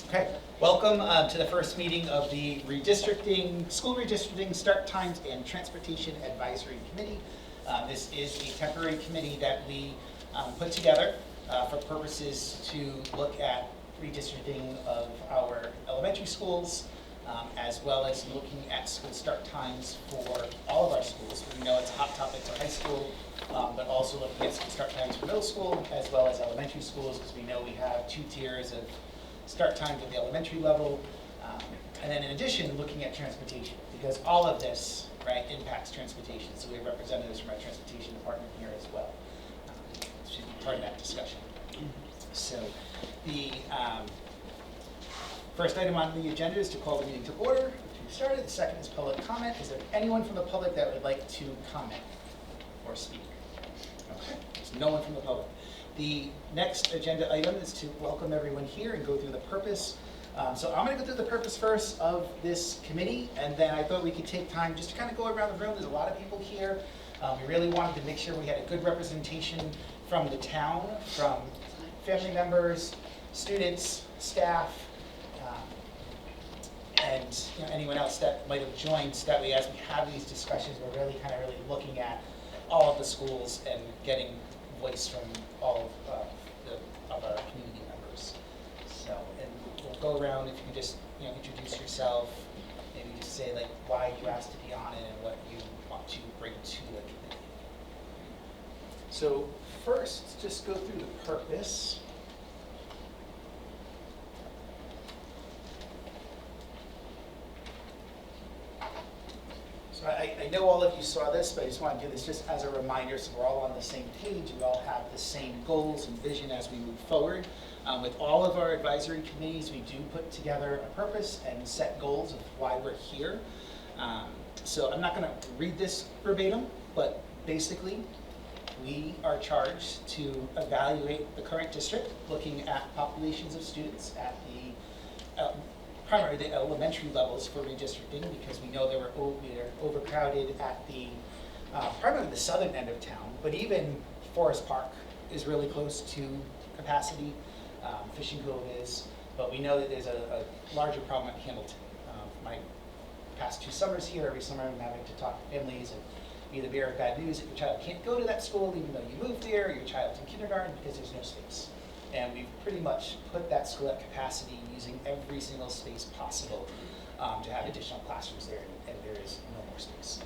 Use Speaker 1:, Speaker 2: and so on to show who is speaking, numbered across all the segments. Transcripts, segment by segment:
Speaker 1: Okay, welcome to the first meeting of the School Redistricting Start Times and Transportation Advisory Committee. This is a temporary committee that we put together for purposes to look at redistricting of our elementary schools, as well as looking at school start times for all of our schools. We know it's a hot topic for high school, but also looking at school start times for middle school as well as elementary schools, because we know we have 2 tiers of start times at the elementary level, and then in addition, looking at transportation, because all of this, right, impacts transportation. So we have representatives from our transportation department here as well. Should be part of that discussion. So the first item on the agenda is to call the meeting to order, which we started. The second is public comment. Is there anyone from the public that would like to comment or speak? Okay, there's no one from the public. The next agenda item is to welcome everyone here and go through the purpose. So I'm going to go through the purpose first of this committee, and then I thought we could take time just to kind of go around the room. There's a lot of people here. We really wanted to make sure we had a good representation from the town, from family members, students, staff, and anyone else that might have joined, so that way as we have these discussions, we're really looking at all of the schools and getting voice from all of our community members. So, and we'll go around. If you can just introduce yourself, maybe just say like why you asked to be on it and what you want to bring to the committee. So first, just go through the purpose. So I know all of you saw this, but I just want to do this just as a reminder so we're all on the same page. We all have the same goals and vision as we move forward. With all of our advisory committees, we do put together a purpose and set goals of why we're here. So I'm not going to read this verbatim, but basically we are charged to evaluate the current district, looking at populations of students at the primarily the elementary levels for redistricting, because we know we're overcrowded at the primarily the southern end of town, but even Forest Park is really close to capacity. Fishing Cove is, but we know that there's a larger problem at Hamilton. My past 2 summers here, every summer I'm having to talk to families and be the bearer of bad news that your child can't go to that school even though you moved there, your child's in kindergarten, because there's no space. And we've pretty much put that school at capacity using every single space possible to have additional classrooms there, and there is no more space.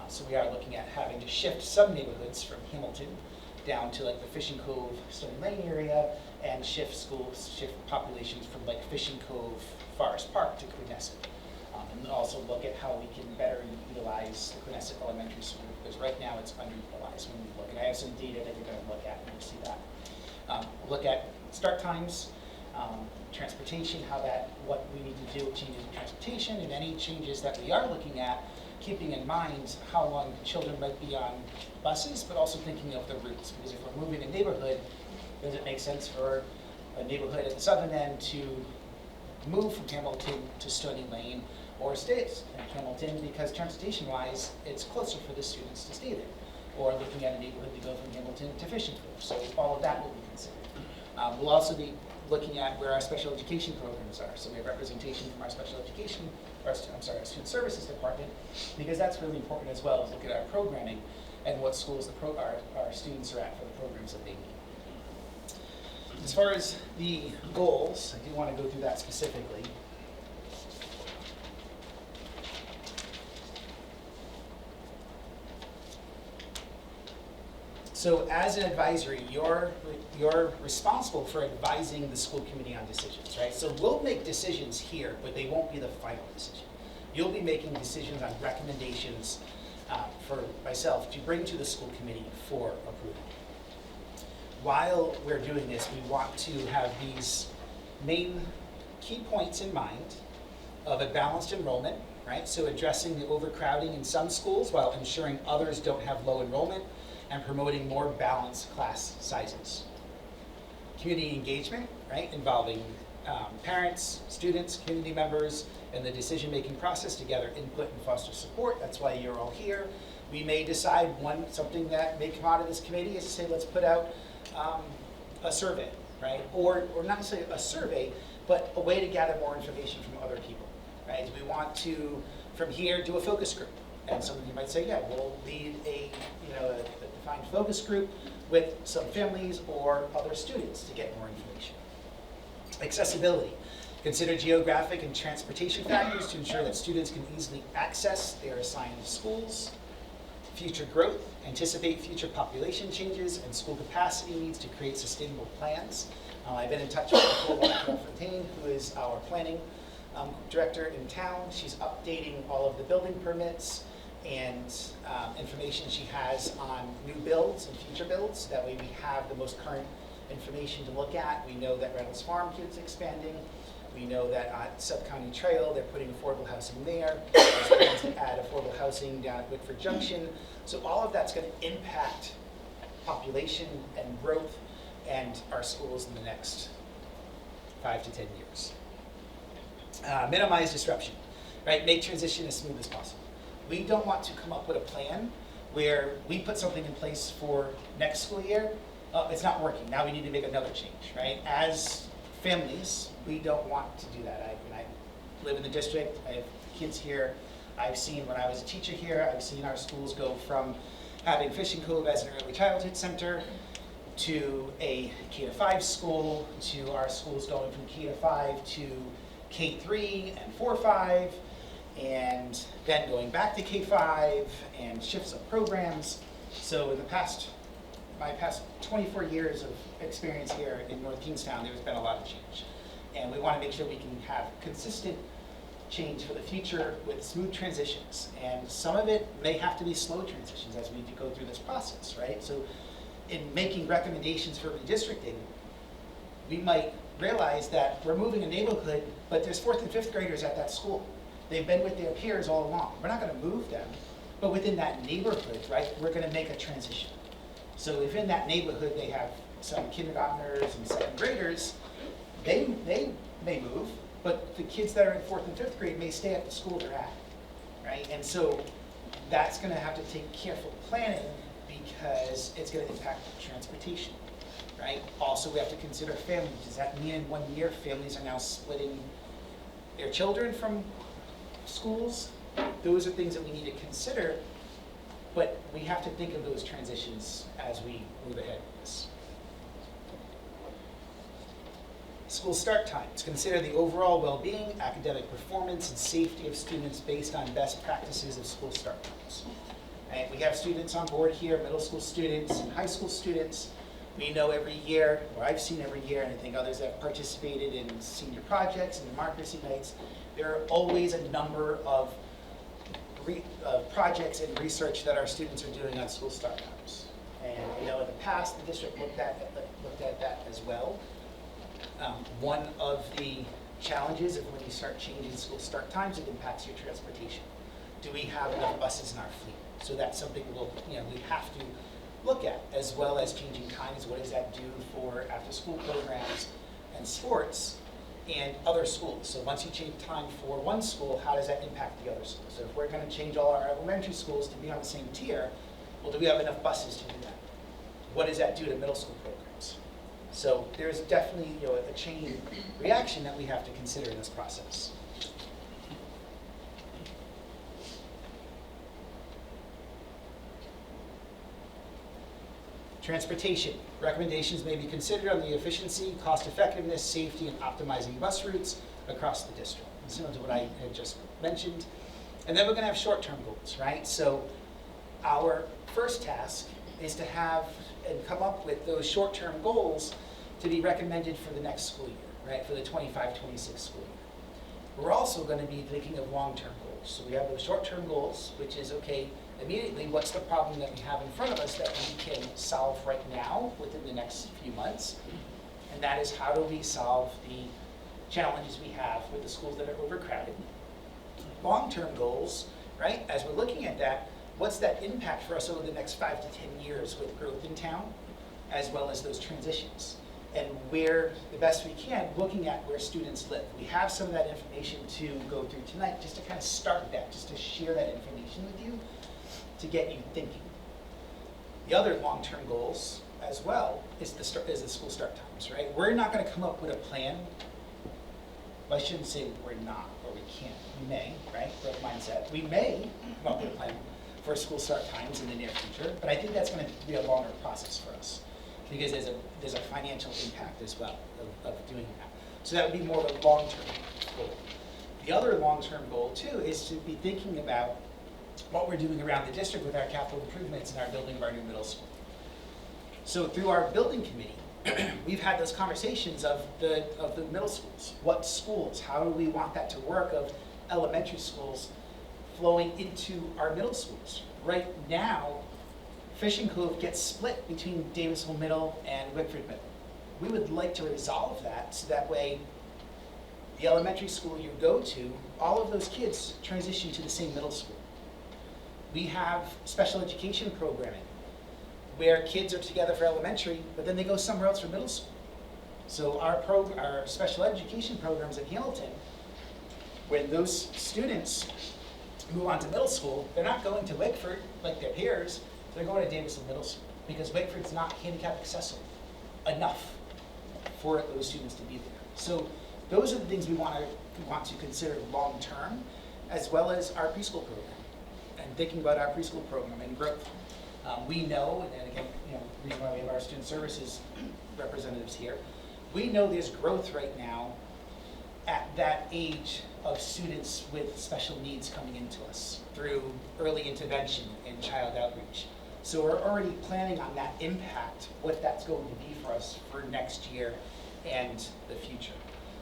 Speaker 1: So we are looking at having to shift some neighborhoods from Hamilton down to like the Fishing Cove, Stony Lane area, and shift populations from like Fishing Cove, Forest Park to Quinnesset. And also look at how we can better utilize the Quinnesset Elementary School, because right now it's underutilized when we look. And I have some data that you're going to look at and you'll see that. Look at start times, transportation, what we need to do with changes in transportation, and any changes that we are looking at, keeping in mind how long children might be on buses, but also thinking of the routes. Because if we're moving a neighborhood, does it make sense for a neighborhood at the southern end to move from Hamilton to Stony Lane, or stay in Hamilton, because transportation-wise, it's closer for the students to stay there? Or looking at a neighborhood to go from Hamilton to Fishing Cove. So all of that will be considered. We'll also be looking at where our special education programs are. So we have representation from our special education, our student services department, because that's really important as well, is look at our programming and what schools our students are at for the programs that they need. As far as the goals, I do want to go through that specifically. So as an advisory, you're responsible for advising the school committee on decisions, right? So we'll make decisions here, but they won't be the final decision. You'll be making decisions on recommendations for myself to bring to the school committee for approval. While we're doing this, we want to have these main key points in mind of a balanced enrollment, right? So addressing the overcrowding in some schools while ensuring others don't have low enrollment, and promoting more balanced class sizes. Community engagement, right, involving parents, students, community members, and the decision-making process to gather input and foster support. That's why you're all here. We may decide something that may come out of this committee is to say, let's put out a survey, right? Or not necessarily a survey, but a way to gather more information from other people, right? We want to, from here, do a focus group. And some of you might say, yeah, we'll lead a defined focus group with some families or other students to get more information. Accessibility. Consider geographic and transportation factors to ensure that students can easily access their assigned schools. Future growth. Anticipate future population changes and school capacity needs to create sustainable plans. I've been in touch with Nicole Fontaine, who is our planning director in town. She's updating all of the building permits and information she has on new builds and future builds. That way we have the most current information to look at. We know that Reynolds Farm is expanding. We know that at Sub-County Trail, they're putting affordable housing there. There's plans to add affordable housing down at Whitford Junction. So all of that's going to impact population and growth and our schools in the next 5 to 10 years. Minimize disruption, right? Make transition as smooth as possible. We don't want to come up with a plan where we put something in place for next school year. It's not working. Now we need to make another change, right? As families, we don't want to do that. I live in the district. I have kids here. I've seen, when I was a teacher here, I've seen our schools go from having Fishing Cove as an early childhood center to a K-5 school, to our schools going from K-5 to K-3 and 4-5, and then going back to K-5 and shifts of programs. So in my past 24 years of experience here in North Kingstown, there's been a lot of change. And we want to make sure we can have consistent change for the future with smooth transitions. And some of it may have to be slow transitions as we go through this process, right? So in making recommendations for redistricting, we might realize that we're moving a neighborhood, but there's 4th and 5th graders at that school. They've been with their peers all along. We're not going to move them, but within that neighborhood, right, we're going to make a transition. So if in that neighborhood they have some kindergartners and 2nd graders, they may move, but the kids that are in 4th and 5th grade may stay at the school they're at, right? And so that's going to have to take careful planning because it's going to impact transportation, right? Also, we have to consider families. Does that mean in 1 year families are now splitting their children from schools? Those are things that we need to consider, but we have to think of those transitions as we move ahead with this. School start times. Consider the overall well-being, academic performance, and safety of students based on best practices of school start times. And we have students on board here, middle school students and high school students. We know every year, or I've seen every year, and I think others have participated in senior projects and democracy nights, there are always a number of projects and research that our students are doing on school start times. And in the past, the district looked at that as well. One of the challenges of when you start changing school start times, it impacts your transportation. Do we have enough buses in our fleet? So that's something we have to look at, as well as changing times. What does that do for after-school programs and sports and other schools? So once you change time for one school, how does that impact the other schools? So if we're going to change all our elementary schools to be on the same tier, well, do we have enough buses to do that? What does that do to middle school programs? So there's definitely a chain reaction that we have to consider in this process. Transportation. Recommendations may be considered on the efficiency, cost effectiveness, safety, and optimizing bus routes across the district. Similar to what I had just mentioned. And then we're going to have short-term goals, right? So our first task is to have and come up with those short-term goals to be recommended for the next school year, right? For the 25-26 school year. We're also going to be thinking of long-term goals. So we have those short-term goals, which is, okay, immediately, what's the problem that we have in front of us that we can solve right now within the next few months? And that is, how do we solve the challenges we have with the schools that are overcrowded? Long-term goals, right? As we're looking at that, what's that impact for us over the next 5 to 10 years with growth in town, as well as those transitions? And where, the best we can, looking at where students live. We have some of that information to go through tonight, just to kind of start that, just to share that information with you, to get you thinking. The other long-term goals as well is the school start times, right? We're not going to come up with a plan. Well, I shouldn't say we're not or we can't. We may, right? Growth mindset. We may come up with a plan for school start times in the near future, but I think that's going to be a longer process for us because there's a financial impact as well of doing that. So that would be more of a long-term goal. The other long-term goal too is to be thinking about what we're doing around the district with our capital improvements and our building of our new middle school. So through our building committee, we've had those conversations of the middle schools. What schools? How do we want that to work of elementary schools flowing into our middle schools? Right now, Fishing Cove gets split between Davisville Middle and Wickford Middle. We would like to resolve that so that way the elementary school you go to, all of those kids transition to the same middle school. We have special education programming where kids are together for elementary, but then they go somewhere else for middle school. So our special education programs at Hamilton, when those students move on to middle school, they're not going to Wickford like their peers, they're going to Davisville Middle School because Wickford's not handicap accessible enough for those students to be there. So those are the things we want to consider long term, as well as our preschool program and thinking about our preschool program and growth. We know, and again, the reason why we have our student services representatives here, we know there's growth right now at that age of students with special needs coming into us through early intervention and child outreach. So we're already planning on that impact, what that's going to be for us for next year and the future.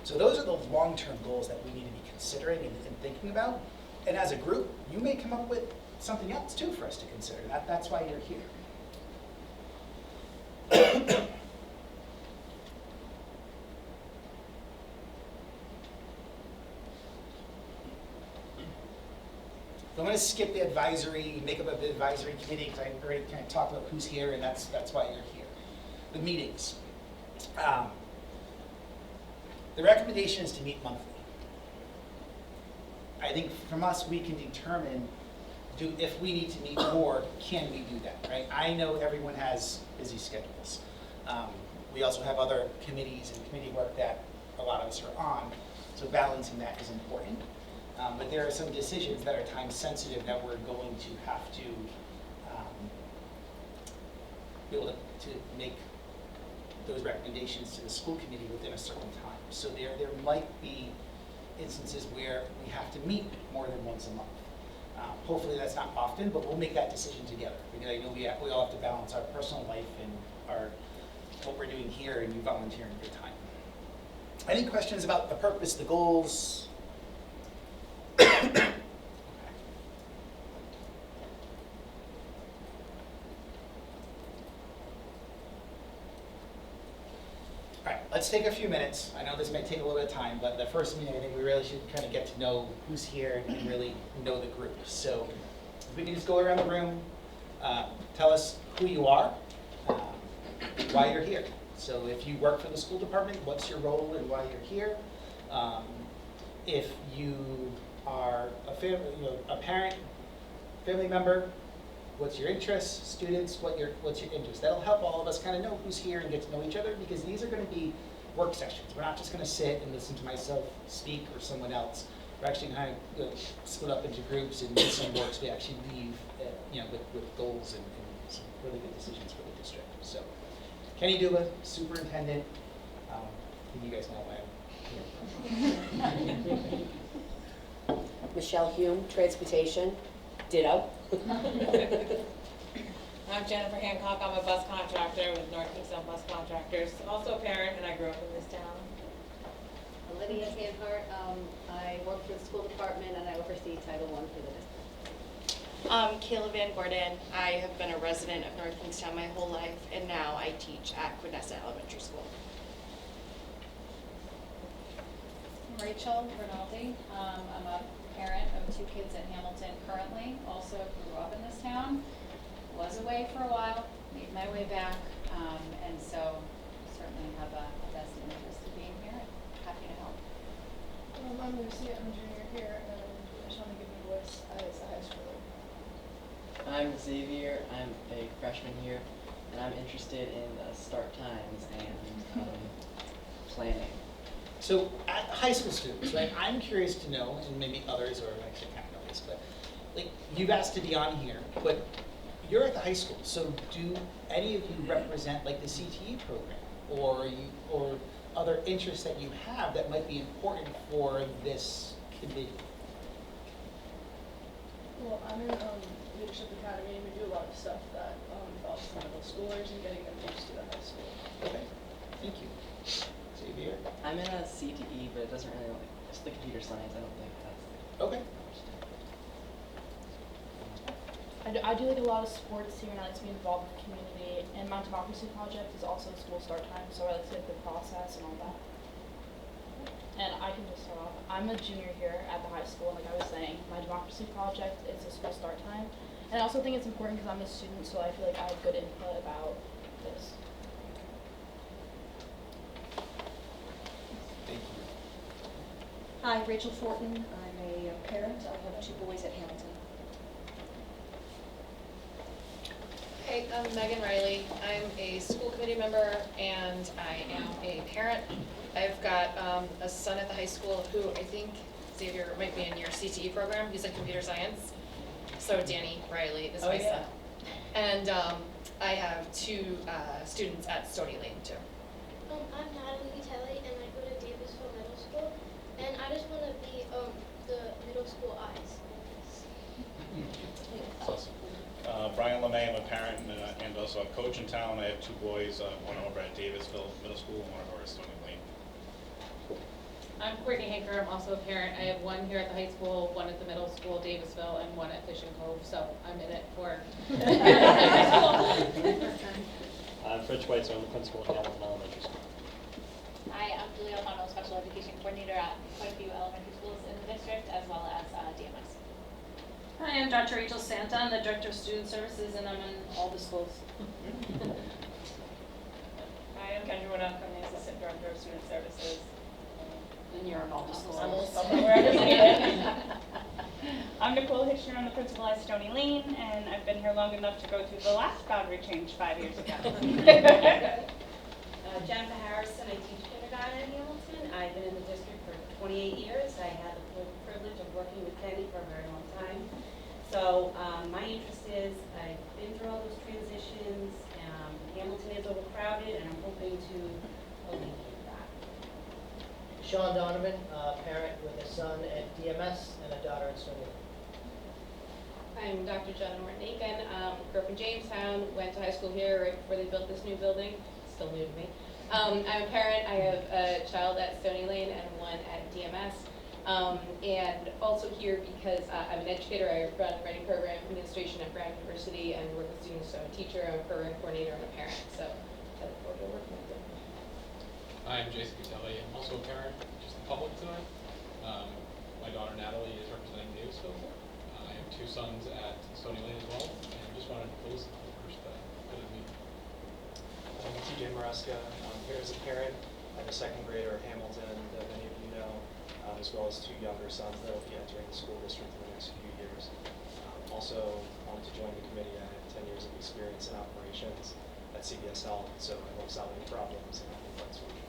Speaker 1: So those are the long-term goals that we need to be considering and thinking about. And as a group, you may come up with something else too for us to consider. That's why you're here. So I'm going to skip the advisory, makeup of the advisory committee because I already kind of talked about who's here, and that's why you're here. The meetings. The recommendation is to meet monthly. I think from us, we can determine if we need to meet more, can we do that, right? I know everyone has busy schedules. We also have other committees and committee work that a lot of us are on, so balancing that is important. But there are some decisions that are time sensitive that we're going to have to be able to make those recommendations to the school committee within a certain time. So there might be instances where we have to meet more than once a month. Hopefully that's not often, but we'll make that decision together because I know we all have to balance our personal life and what we're doing here and you volunteering your time. Any questions about the purpose, the goals? Okay. All right, let's take a few minutes. I know this may take a little bit of time, but the first meeting, I think we really should kind of get to know who's here and really know the group. So if we can just go around the room, tell us who you are, why you're here. So if you work for the school department, what's your role and why you're here? If you are a parent, family member, what's your interests? Students, what's your interest? That'll help all of us kind of know who's here and get to know each other because these are going to be work sessions. We're not just going to sit and listen to myself speak or someone else. We're actually kind of split up into groups and do some works. We actually leave with goals and some really good decisions for the district. So Kenny Duba, superintendent. You guys know why I'm here.
Speaker 2: Michelle Hume, transportation. Ditto.
Speaker 3: I'm Jennifer Hancock. I'm a bus contractor with North Kingston Bus Contractors. Also a parent, and I grew up in this town.
Speaker 4: Lydia Sanhart. I work for the school department, and I oversee Title I for the district.
Speaker 5: Kayla Van Gordon. I have been a resident of North Kingstown my whole life, and now I teach at Quinessa Elementary School.
Speaker 6: Rachel Rinaldi. I'm a parent of 2 kids in Hamilton currently. Also grew up in this town. Was away for a while, made my way back, and so certainly have a vested interest in being here and happy to help.
Speaker 7: I'm Lucy, I'm a junior here, and I just want to give you a voice as a high schooler.
Speaker 8: I'm Xavier, I'm a freshman here, and I'm interested in start times and planning.
Speaker 1: So, high school students, right? I'm curious to know, and maybe others, or actually kind of know this, but like you've asked to be on here, but you're at the high school. So, do any of you represent like the CTE program, or other interests that you have that might be important for this committee?
Speaker 7: Well, I'm in Leadership Academy, and we do a lot of stuff that involves the middle schoolers and getting them used to the high school.
Speaker 1: Okay, thank you. Xavier?
Speaker 8: I'm in a CTE, but it doesn't really like, it's the computer science, I don't think that's
Speaker 1: Okay.
Speaker 9: I do like a lot of sports here, and I like to be involved with the community. And my democracy project is also school start time, so I like to get the process and all that. And I can just start off. I'm a junior here at the high school, and like I was saying, my democracy project is a school start time. And I also think it's important because I'm a student, so I feel like I have good input about this.
Speaker 1: Thank you.
Speaker 10: Hi, Rachel Fortin. I'm a parent. I have 2 boys at Hamilton.
Speaker 5: Hey, I'm Megan Riley. I'm a school committee member and I am a parent. I've got a son at the high school who I think, Xavier, might be in your CTE program. He's in computer science. So Danny Riley is my son. And I have 2 students at Stony Lane too.
Speaker 11: I'm Natalie Telly, and I go to Davisville Middle School, and I just want to be the middle school eyes.
Speaker 12: Awesome. Brian LeMay, I'm a parent and also a coach in town. I have 2 boys, one over at Davisville Middle School and one over at Stony Lane.
Speaker 3: I'm Courtney Hanker, I'm also a parent. I have one here at the high school, one at the middle school, Davisville, and one at Fish and Cove, so I'm in it for.
Speaker 13: I'm Fred Schweitzer, I'm the principal at Hamilton Elementary School.
Speaker 6: Hi, I'm Julia Alfano, Special Education Coordinator at quite a few elementary schools in the district, as well as DMS.
Speaker 14: Hi, I'm Dr. Rachel Santa. I'm the Director of Student Services, and I'm in all the schools.
Speaker 15: Hi, I'm Kendra Woodhull. I'm the Assistant Director of Student Services.
Speaker 14: And you're in all the schools.
Speaker 15: I'm Nicole Hitchner. I'm the principal at Stony Lane, and I've been here long enough to go through the last boundary change 5 years ago.
Speaker 16: Jennifer Harrison, I teach kindergarten in Hamilton. I've been in the district for 28 years. I had the privilege of working with Kenny for a very long time. So my interest is, I've been through all those transitions. Hamilton is overcrowded, and I'm hoping to alleviate that.
Speaker 17: Sean Donovan, parent with a son at DMS and a daughter at Stony Lane.
Speaker 18: I'm Dr. John Morton-Aiken. Grew up in Jamestown, went to high school here right before they built this new building. Still new to me. I'm a parent. I have a child at Stony Lane and one at DMS. And also here because I'm an educator. I run writing program administration at Brown University and work with students. So I'm a teacher, I'm a program coordinator, and a parent. So I look forward to working with them.
Speaker 19: Hi, I'm Jason Catelli. I'm also a parent, just the public tonight. My daughter Natalie is representing Davisville. I have 2 sons at Stony Lane as well, and just wanted to close the first bit of the meeting.
Speaker 20: I'm TJ Maresca. I'm here as a parent. I have a 2nd grader at Hamilton that many of you know, as well as 2 younger sons that will be entering the school district in the next few years. Also wanted to join the committee. I have 10 years of experience in operations at CBS Health, so I love solving problems and helping find solutions.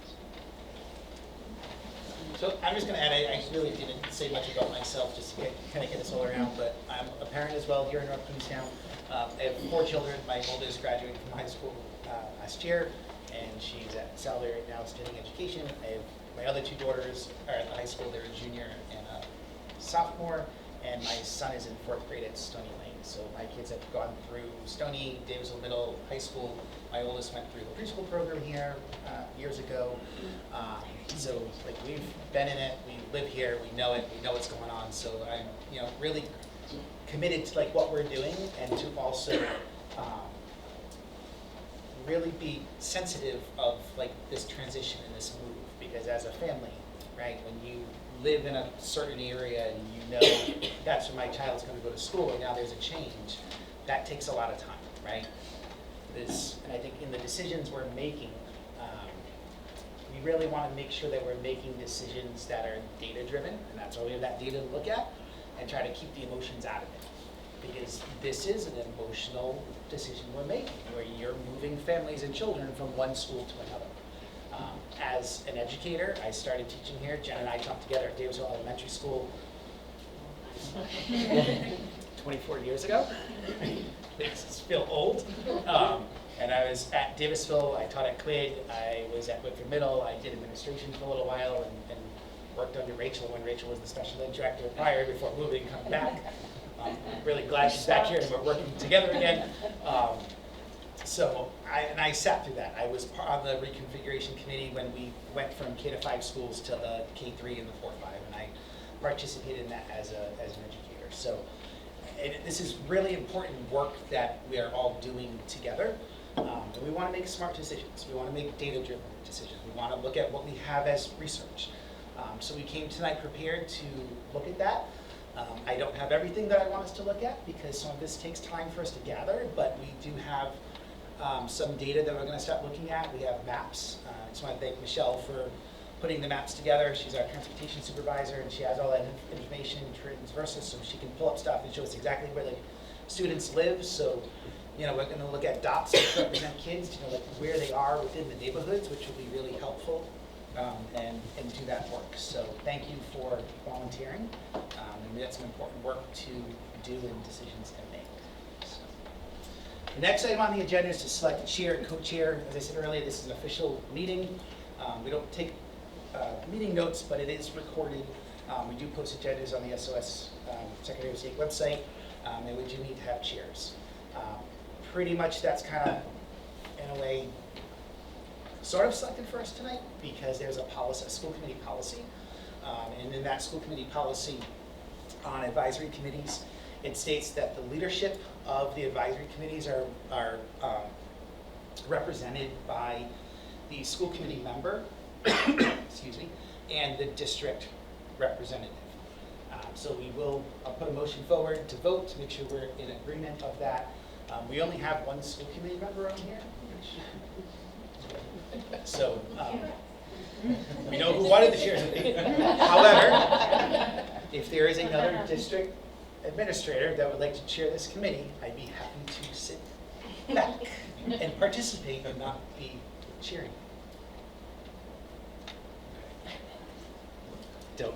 Speaker 1: So I'm just going to add, I really didn't say much about myself, just to kind of get us all around, but I'm a parent as well here in North Queenstown. I have 4 children. My oldest graduated from high school last year, and she's at Salve right now studying education. I have my other 2 daughters are at the high school. They're a junior and a sophomore, and my son is in 4th grade at Stony Lane. So my kids have gone through Stony, Davisville Middle, high school. My oldest went through the preschool program here years ago. So like we've been in it, we live here, we know it, we know what's going on. So I'm really committed to like what we're doing and to also really be sensitive of like this transition and this move, because as a family, right, when you live in a certain area and you know that's where my child's going to go to school and now there's a change, that takes a lot of time, right? And I think in the decisions we're making, we really want to make sure that we're making decisions that are data driven, and that's why we have that data to look at, and try to keep the emotions out of it. because this is an emotional decision we're making, where you're moving families and children from one school to another. As an educator, I started teaching here. Jen and I taught together at Davisville Elementary School 24 years ago. Makes us feel old. And I was at Davisville, I taught at Quid, I was at Whitford Middle, I did administration for a little while and worked under Rachel when Rachel was the special ed director prior, before moving and coming back. I'm really glad she's back here and we're working together again. So I sat through that. I was part of the reconfiguration committee when we went from K to 5 schools to the K3 and the 4-5, and I participated in that as an educator. So this is really important work that we are all doing together. And we want to make smart decisions. We want to make data-driven decisions. We want to look at what we have as research. So we came tonight prepared to look at that. I don't have everything that I want us to look at because some of this takes time for us to gather, but we do have some data that we're going to start looking at. We have maps. I just want to thank Michelle for putting the maps together. She's our transportation supervisor, and she has all that information transversal, so she can pull up stuff and show us exactly where the students live. So, we're going to look at dots that represent kids, like where they are within the neighborhoods, which will be really helpful, and do that work. So thank you for volunteering. And that's some important work to do and decisions to make. So, the next item on the agenda is to select a chair and co-chair. As I said earlier, this is an official meeting. We don't take meeting notes, but it is recorded. We do post agendas on the SOS Secretary of State website, and we do need to have chairs. Pretty much that's kind of, in a way, sort of selected for us tonight because there's a policy, a school committee policy, and in that school committee policy on advisory committees, it states that the leadership of the advisory committees are represented by the school committee member, excuse me, and the district representative. So I'll put a motion forward to vote to make sure we're in agreement of that. We only have one school committee member on here. So we know who wanted the chairs. However, if there is another district administrator that would like to chair this committee, I'd be happy to sit back and participate and not be cheering. Don't.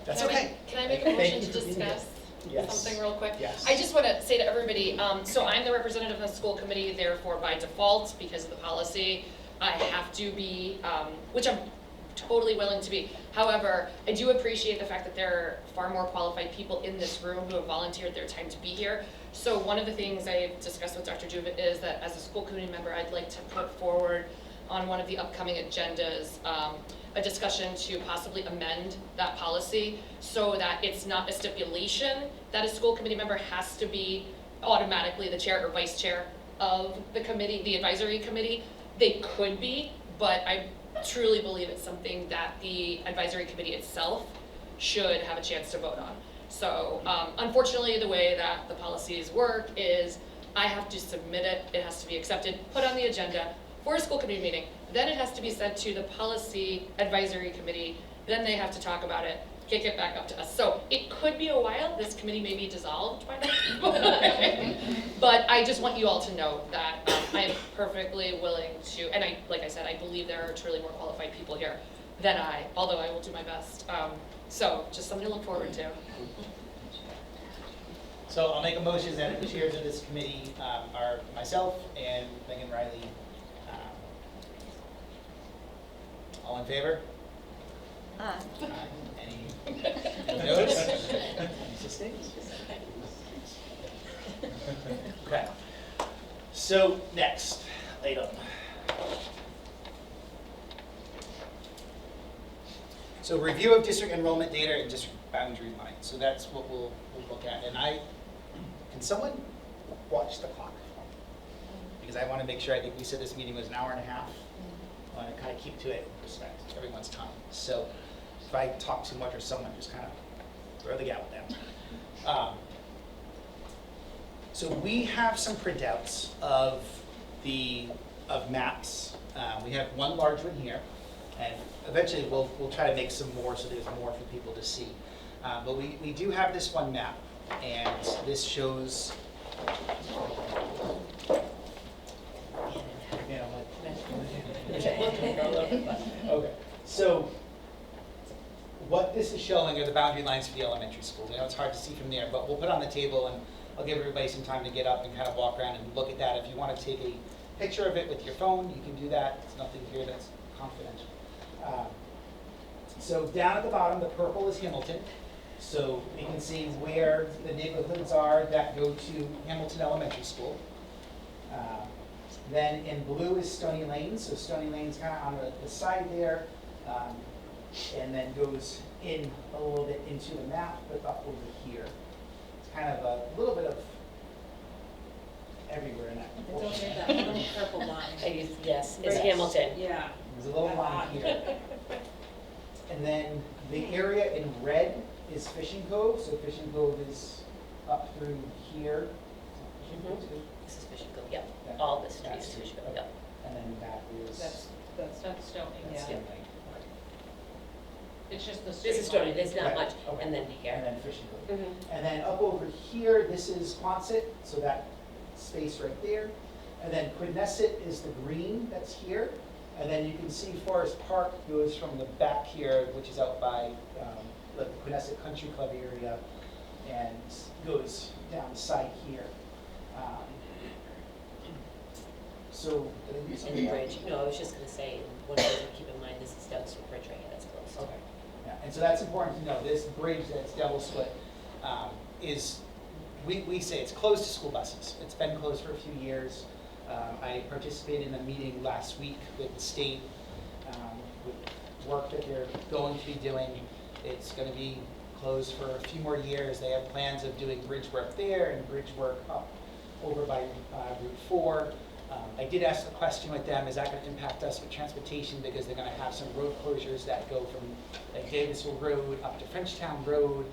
Speaker 1: That's okay.
Speaker 5: Can I make a motion to discuss something real quick?
Speaker 1: Yes.
Speaker 5: I just want to say to everybody, so I'm the representative of the school committee, therefore by default, because of the policy, I have to be, which I'm totally willing to be. However, I do appreciate the fact that there are far more qualified people in this room who have volunteered their time to be here. So one of the things I've discussed with Dr. Juvit is that as a school committee member, I'd like to put forward on one of the upcoming agendas a discussion to possibly amend that policy so that it's not a stipulation that a school committee member has to be automatically the chair or vice chair of the committee, the advisory committee. They could be, but I truly believe it's something that the advisory committee itself should have a chance to vote on. So unfortunately, the way that the policies work is I have to submit it, it has to be accepted, put on the agenda for a school committee meeting, then it has to be sent to the policy advisory committee, then they have to talk about it, kick it back up to us. So it could be a while, this committee may be dissolved by then. But I just want you all to know that I am perfectly willing to, and like I said, I believe there are truly more qualified people here than I, although I will do my best. So just something to look forward to.
Speaker 1: So I'll make a motion that the chairs of this committee are myself and Megan Riley. All in favor?
Speaker 10: Aye.
Speaker 1: Any no's? Any sustains? Okay. So next item. So review of district enrollment data and district boundary lines. So that's what we'll look at. And can someone watch the clock? Because I want to make sure, I think we said this meeting was an hour and a half. I want to kind of keep to it and respect everyone's time. So if I talk too much or someone, just kind of throw the gavel down. So we have some printouts of maps. We have one large one here, and eventually we'll try to make some more so there's more for people to see. But we do have this one map, and this shows. Okay, so what this is showing are the boundary lines for the elementary schools. I know it's hard to see from there, but we'll put it on the table and I'll give everybody some time to get up and kind of walk around and look at that. If you want to take a picture of it with your phone, you can do that. There's nothing here that's confidential. So down at the bottom, the purple is Hamilton. So you can see where the neighborhoods are that go to Hamilton Elementary School. Then in blue is Stony Lane. So Stony Lane's kind of on the side there, and then goes in a little bit into the map, but up over here. It's kind of a little bit of everywhere in that
Speaker 2: It's
Speaker 1: portion.
Speaker 2: only that little purple line. Yes, it's
Speaker 1: Yes.
Speaker 2: Hamilton.
Speaker 10: Yeah.
Speaker 1: There's a little line here. And then the area in red is Fishing Cove. So Fishing Cove is up through here.
Speaker 2: This is Fishing Cove, yep.
Speaker 1: That-
Speaker 2: All this
Speaker 1: that's
Speaker 2: is Fishing Cove,
Speaker 1: okay.
Speaker 2: yep.
Speaker 1: And then that is.
Speaker 3: That's Stony.
Speaker 1: that's
Speaker 2: Yeah.
Speaker 1: Stony Lane.
Speaker 3: It's just the
Speaker 2: This is
Speaker 3: straight
Speaker 2: Stony,
Speaker 3: line.
Speaker 2: there's not
Speaker 1: Right,
Speaker 2: much,
Speaker 1: okay.
Speaker 2: and then
Speaker 1: And
Speaker 2: here.
Speaker 1: then Fishing Cove.
Speaker 2: Mhm.
Speaker 1: And then up over here, this is Quonset, so that space right there. And then Quinnesset is the green that's here. And then you can see Forest Park goes from the back here, which is out by the Quinnesset Country Club area, and goes down the side here. So, did I do
Speaker 2: And
Speaker 1: something
Speaker 2: the
Speaker 1: else?
Speaker 2: bridge, no, I was just gonna say, one thing to keep in mind, this is Doug's Bridge right here, that's close.
Speaker 1: Okay, yeah, and so that's important to know, this bridge that's double split is, we say it's closed to school buses. It's been closed for a few years. I participated in a meeting last week with the state, with work that they're going to be doing. It's gonna be closed for a few more years. They have plans of doing bridge work there and bridge work up over by Route 4. I did ask the question with them, is that going to impact us with transportation, because they're going to have some road closures that go from like Davisville Road up to Frenchtown Road,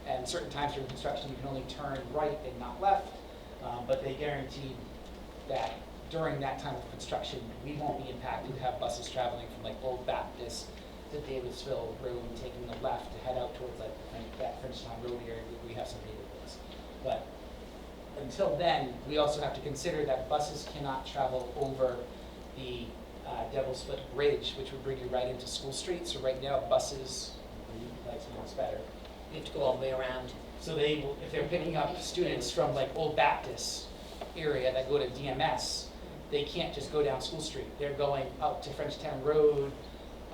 Speaker 1: and certain times during construction you can only turn right and not left, but they guaranteed that during that time of construction we won't be impacted to have buses traveling from like Old Baptist to Davisville Road, taking the left to head out towards like that Frenchtown Road area. We have some neighborhoods, but until then, we also have to consider that buses cannot travel over the Devil's Foot Bridge, which would bring you right into School Street. So right now, buses, you like it's better.
Speaker 2: You have to go all the way around.
Speaker 1: So they will, if they're picking up students from like Old Baptist area that go to DMS, they can't just go down School Street. They're going out to Frenchtown Road,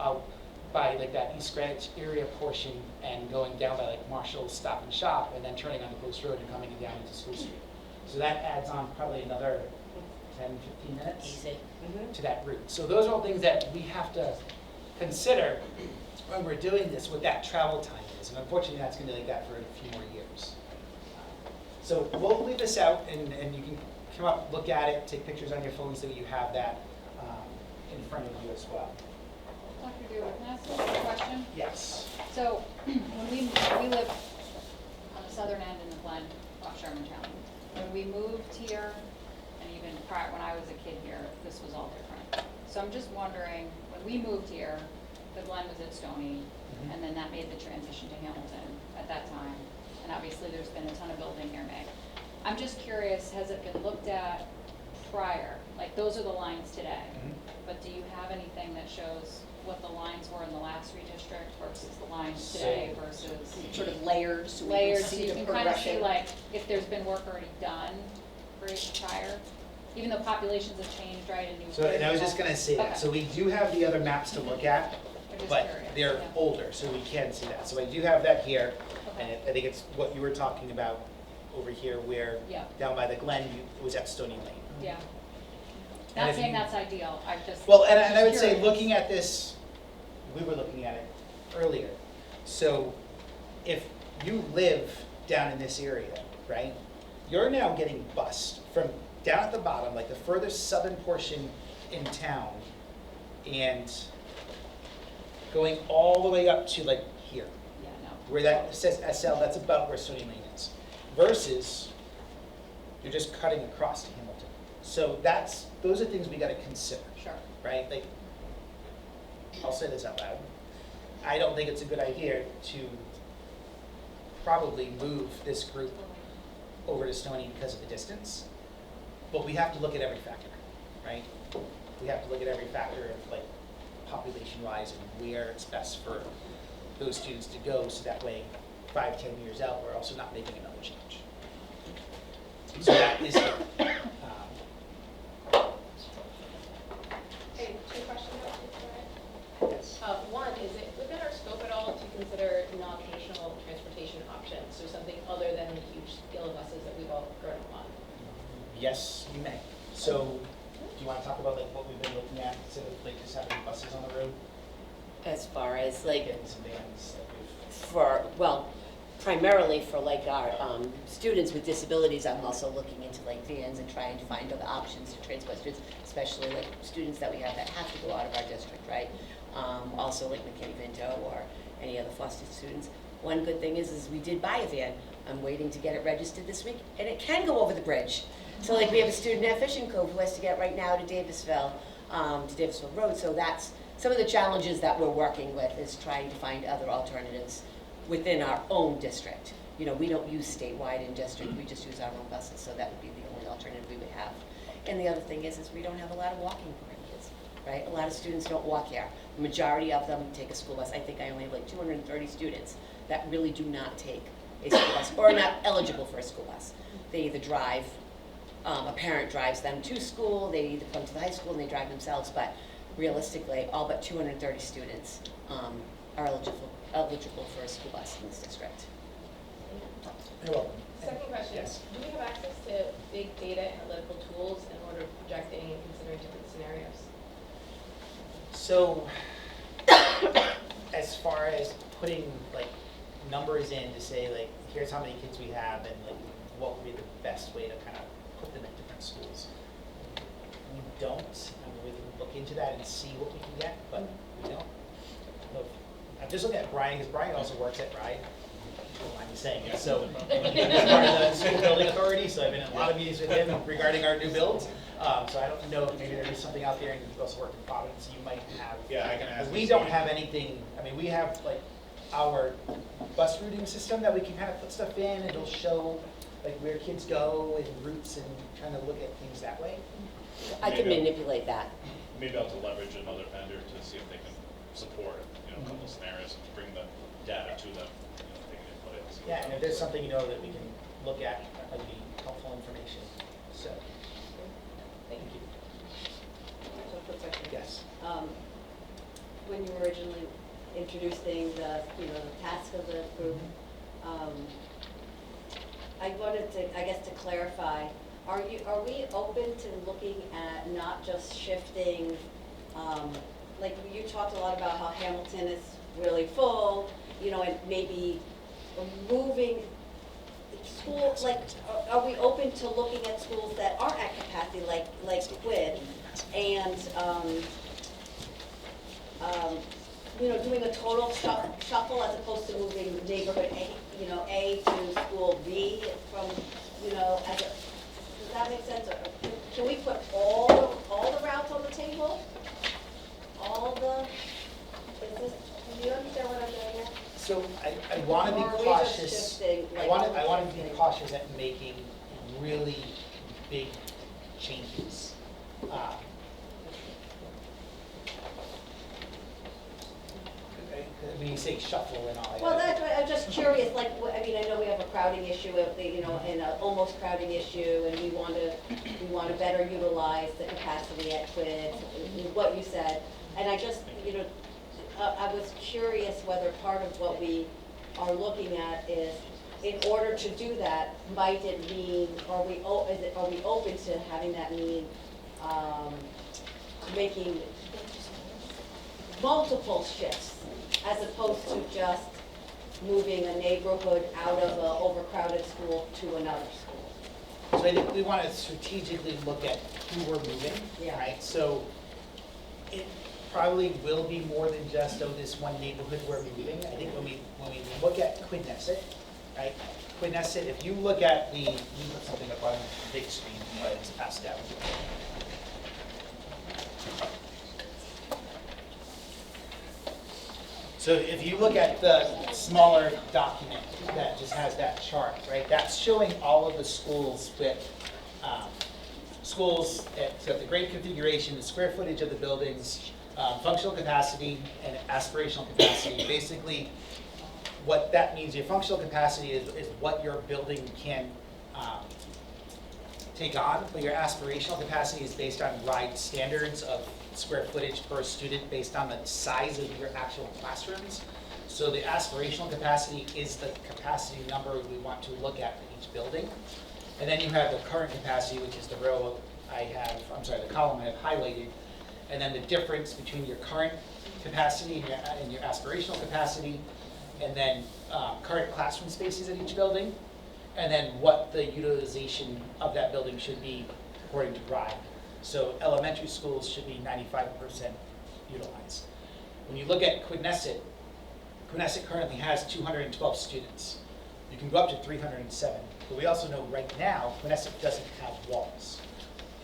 Speaker 1: out by like that East Greenwich area portion, and going down by like Marshall's Stop and Shop, and then turning onto Post Road and coming down into School Street. So that adds on probably another 10, 15 minutes
Speaker 2: Easy.
Speaker 1: to that route. So those are all things that we have to consider when we're doing this, what that travel time is. And unfortunately, that's going to be like that for a few more years. So we'll leave this out, and you can come up, look at it, take pictures on your phone so that you have that in front of you as well.
Speaker 6: Dr. Dewar, can I ask you a question?
Speaker 1: Yes.
Speaker 6: So, when we live on the southern end in the Glen off Shermantown, when we moved here, and even prior, when I was a kid here, this was all different. So I'm just wondering, when we moved here, the Glen was at Stony, and then that made the transition to Hamilton at that time. And obviously, there's been a ton of building here, Meg. I'm just curious, has it been looked at prior? Like, those are the lines today. But do you have anything that shows what the lines were in the last redistrict versus the lines today versus
Speaker 10: Sort of layered, so we can
Speaker 6: layered, so
Speaker 10: see
Speaker 6: you
Speaker 10: the
Speaker 6: can kind of see
Speaker 10: progression.
Speaker 6: like if there's been work already done prior, even though populations have changed, right, and new.
Speaker 1: So, and I was just going to say that.
Speaker 6: Okay.
Speaker 1: So we do have the other maps to look at,
Speaker 6: I'm just
Speaker 1: but
Speaker 6: curious,
Speaker 1: they're
Speaker 6: yeah.
Speaker 1: older, so we can see that. So I do have that here, and
Speaker 6: Okay.
Speaker 1: I think it's what you were talking about over here, where
Speaker 6: Yeah.
Speaker 1: down by the Glen, it was at Stony Lane.
Speaker 6: Yeah.
Speaker 1: And
Speaker 6: Not
Speaker 1: if
Speaker 6: saying
Speaker 1: you-
Speaker 6: that's ideal, I just.
Speaker 1: Well, and I would
Speaker 6: just
Speaker 1: say,
Speaker 6: curious.
Speaker 1: looking at this, we were looking at it earlier. So if you live down in this area, right, you're now getting bused from down at the bottom, like the furthest southern portion in town, and going all the way up to like here.
Speaker 6: Yeah, no.
Speaker 1: Where that says SL, that's about where Stony Lane is. Versus, you're just cutting across to Hamilton. So those are things we gotta consider.
Speaker 6: Sure.
Speaker 1: Right? Like, I'll say this out loud. I don't think it's a good idea to probably move this group over to Stony because of the distance. But we have to look at every factor, right? We have to look at every factor of like population-wise and where it's best for those students to go, so that way, 5-10 years out, we're also not making another change. So that is it.
Speaker 18: Hey, two questions about this, right? One, is it within our scope at all to consider non-traditional transportation options, so something other than the huge yellow buses that we've all grown up on?
Speaker 1: Yes, you may. So, do you want to talk about like what we've been looking at instead of like just having buses on the road?
Speaker 2: As far as like,
Speaker 1: Getting some vans that we've.
Speaker 2: for, well, primarily for like our students with disabilities, I'm also looking into like vans and trying to find other options to transport students, especially like students that we have that have to go out of our district, right? Also like McKinney-Vento or any other foster students. One good thing is we did buy a van. I'm waiting to get it registered this week, and it can go over the bridge. So like we have a student at Fishing Cove who has to get right now to Davisville Road. So that's some of the challenges that we're working with, is trying to find other alternatives within our own district. You know, we don't use statewide in district, we just use our own buses, so that would be the only alternative we would have. And the other thing is we don't have a lot of walking kids, right? A lot of students don't walk here. The majority of them take a school bus. I think I only have like 230 students that really do not take a school bus or are not eligible for a school bus. They either drive, a parent drives them to school, they either come to the high school and they drive themselves, but realistically, all but 230 students are eligible for a school bus in this district.
Speaker 1: You're welcome.
Speaker 18: Second question,
Speaker 1: Yes.
Speaker 18: do we have access to big data analytical tools in order of projecting and considering different scenarios?
Speaker 1: So, as far as putting like numbers in to say like, here's how many kids we have and like what would be the best way to kind of put them in different schools. We don't. I mean, we can look into that and see what we can get, but we don't. Look, I'm just looking at Brian, because Brian also works at RIDE. Don't mind me saying it. So he's part of the school building authority, so I've been in a lot of meetings with him regarding our new builds. So I don't know if maybe there is something out there, and you also work in Providence, you might have.
Speaker 12: Yeah, I can ask.
Speaker 1: We don't have anything. I mean, we have like our bus routing system that we can kind of put stuff in, and it'll show like where kids go and routes, and kind of look at things that way.
Speaker 2: I can manipulate that.
Speaker 12: Maybe I'll have to leverage another vendor to see if they can support, you know, a couple of scenarios and bring the data to them. You know, they can input it. See what
Speaker 1: Yeah, and if
Speaker 12: comes.
Speaker 1: there's something, you know, that we can look at, that might be helpful information. So, thank you.
Speaker 4: So, quick question.
Speaker 1: Yes.
Speaker 4: When you were originally introducing the, the task of the group, I wanted to, I guess, to clarify, are we open to looking at not just shifting, like you talked a lot about how Hamilton is really full, and maybe moving schools, like, are we open to looking at schools that aren't at capacity, like Quid, and, doing a total shuffle as opposed to moving neighborhood A, A to school B from, as a, does that make sense? Or can we put all the routes on the table? Do you understand what I'm doing here?
Speaker 1: So I want to be
Speaker 4: Or are we just
Speaker 1: cautious.
Speaker 4: shifting,
Speaker 1: I
Speaker 4: like,
Speaker 1: want to be cautious at making really big changes. When you say shuffle and all.
Speaker 4: Well, that's what, I'm just curious, like, I mean, I know we have a crowding issue, and an almost crowding issue, and we want to better utilize the capacity at Quid, what you said. And I just, I was curious whether part of what we are looking at is, in order to do that, might it mean, are we open to having that mean, making multiple shifts, as opposed to just moving a neighborhood out of an overcrowded school to another school?
Speaker 1: So I think we want to strategically look at who we're moving, right? So it probably will be more than just, this one neighborhood we're moving. I think when we look at Quidnesset, right? Quidnesset, if you look at the, let me put something up on the big screen, but it's passed out. So if you look at the smaller document that just has that chart, right, that's showing all of the schools with, so the grade configuration, the square footage of the buildings, functional capacity, and aspirational capacity. Basically, what that means, your functional capacity is what your building can take on, but your aspirational capacity is based on RIDE standards of square footage per student based on the size of your actual classrooms. So the aspirational capacity is the capacity number we want to look at for each building. And then you have the current capacity, which is the row the column I have highlighted. And then the difference between your current capacity and your aspirational capacity, and then current classroom spaces at each building, and then what the utilization of that building should be according to RIDE. So elementary schools should be 95% utilized. When you look at Quinnesset, Quinnesset currently has 212 students. You can go up to 307, but we also know right now Quinnesset doesn't have walls.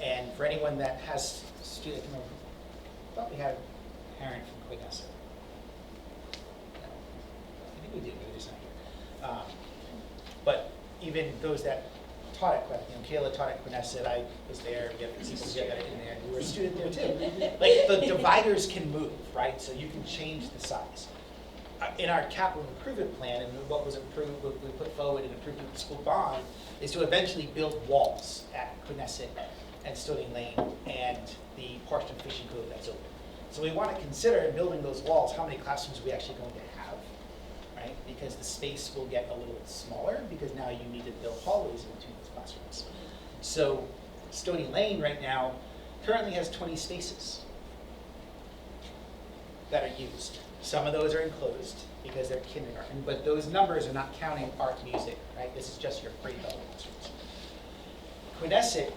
Speaker 1: And for anyone that has students, I thought we had a parent from Quinnesset. No, I think we did, but it's not here. But even those that taught at Quinnesset, Kayla taught at Quinnesset, I was there, we have people that are in there, you were a student there too. Like, the dividers can move, right? So you can change the size. In our capital improvement plan, and what was approved, what we put forward and approved with the school bond, is to eventually build walls at Quinnesset and Stony Lane and the portion of Fishing Cove that's open. So we want to consider in building those walls, how many classrooms are we actually going to have, right? Because the space will get a little smaller because now you need to build hallways in between those classrooms. So Stony Lane right now currently has 20 spaces that are used. Some of those are enclosed because they're kindergarten, but those numbers are not counting art, music, right? This is just your grade level classrooms. Quinnesset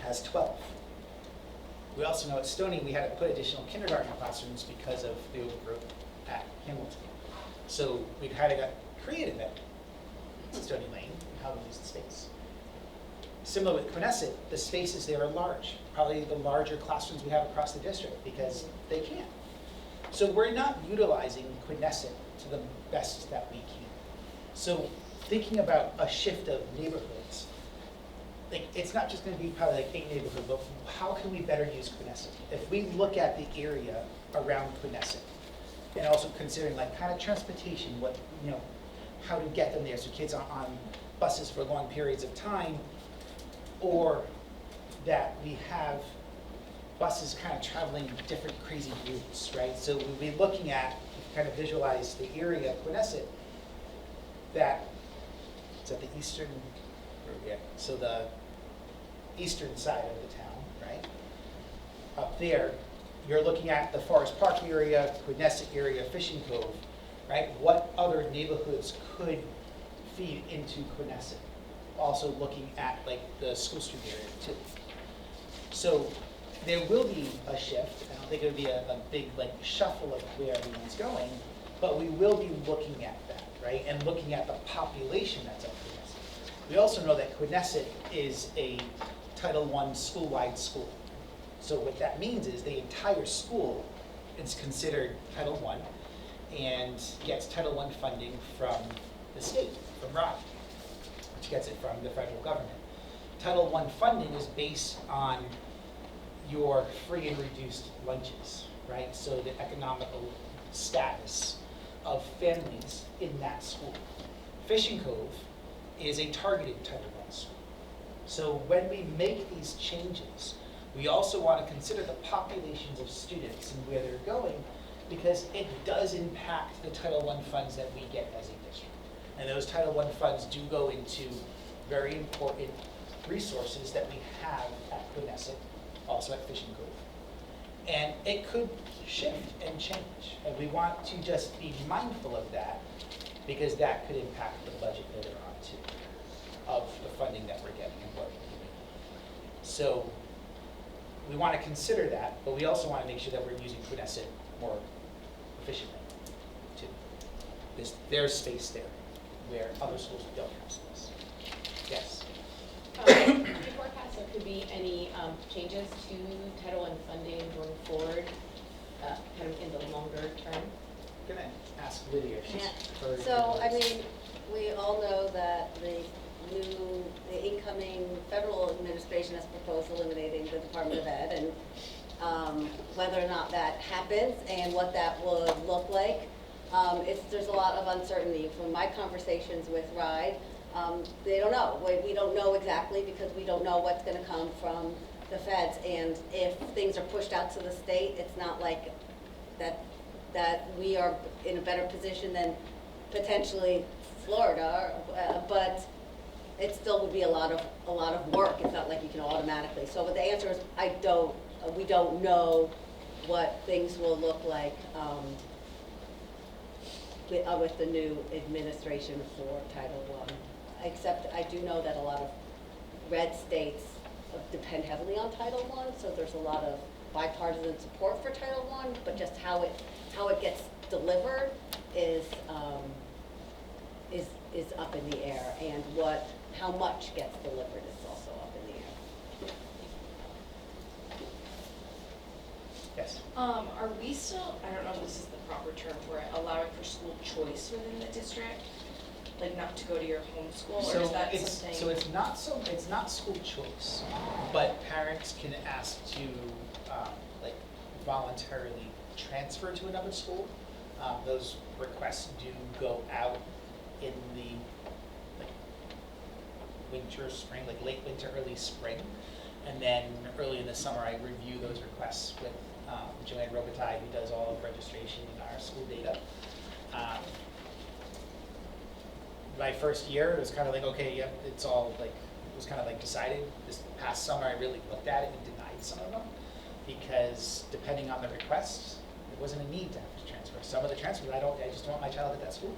Speaker 1: has 12. We also know at Stony we had to put additional kindergarten classrooms because of the overgrowth at Hamilton. So we kind of got creative at Stony Lane and how to use the space. Similar with Quinnesset, the spaces there are large, probably the larger classrooms we have across the district because they can. So we're not utilizing Quinnesset to the best that we can. So thinking about a shift of neighborhoods, like, it's not just going to be probably like a neighborhood, but how can we better use Quinnesset? If we look at the area around Quinnesset, and also considering like kind of transportation, what, you know, how to get them there so kids aren't on buses for long periods of time, or that we have buses kind of traveling different crazy routes, right? So we'll be looking at, kind of visualize the area of Quinnesset, that it's at the eastern, so the eastern side of the town, right? Up there, you're looking at the Forest Park area, Quinnesset area, Fishing Cove, right? What other neighborhoods could feed into Quinnesset? Also looking at like the School Street area too. So there will be a shift. I don't think it'll be a big like shuffle of where everyone's going, but we will be looking at that, right? And looking at the population that's at Quinnesset. We also know that Quinnesset is a Title I school-wide school. So what that means is the entire school is considered Title I and gets Title I funding from the state, from RIDE, which gets it from the federal government. Title I funding is based on your free and reduced lunches, right? So the economical status of families in that school. Fishing Cove is a targeted Title I school. So when we make these changes, we also want to consider the populations of students and where they're going, because it does impact the Title I funds that we get as a district. And those Title I funds do go into very important resources that we have at Quinnesset, also at Fishing Cove. And it could shift and change. And we want to just be mindful of that, because that could impact the budget later on too, of the funding that we're getting and what we're doing. So we want to consider that, but we also want to make sure that we're using Quinnesset more efficiently too. There's space there where other schools don't have space. Yes?
Speaker 18: Do you forecast there could be any changes to Title I funding going forward, kind of in the longer term?
Speaker 1: gonna ask Lydia if she's heard.
Speaker 4: So, I mean, we all know that the incoming federal administration has proposed eliminating the Department of Ed, and whether or not that happens and what that would look like, there's a lot of uncertainty. From my conversations with RIDE, they don't know. We don't know exactly because we don't know what's gonna come from the feds, and if things are pushed out to the state, it's not like that we are in a better position than potentially Florida, but it still would be a lot of work. It's not like you can automatically. So the answer is we don't know what things will look like with the new administration for Title I. Except I do know that a lot of red states depend heavily on Title I, so there's a lot of bipartisan support for Title I, but just how it gets delivered is up in the air, and how much gets delivered is also up in the air.
Speaker 1: Yes.
Speaker 21: Are we still, I don't know if this is the proper term for it, allowing for school choice within the district? Like not to go to your home school, or is that something?
Speaker 1: So it's not school choice, but parents can ask to like voluntarily transfer to another school. Those requests do go out in the like winter, spring, like late winter, early spring, and then early in the summer I review those requests with Joanne Robitaille, who does all of registration in our school data. My first year, it was kind of like, okay, yep, it's all like, it was kind of like decided. This past summer, I really looked at it and denied some of them because depending on the requests, there wasn't a need to have to transfer. Some of the transfers, I just don't want my child at that school.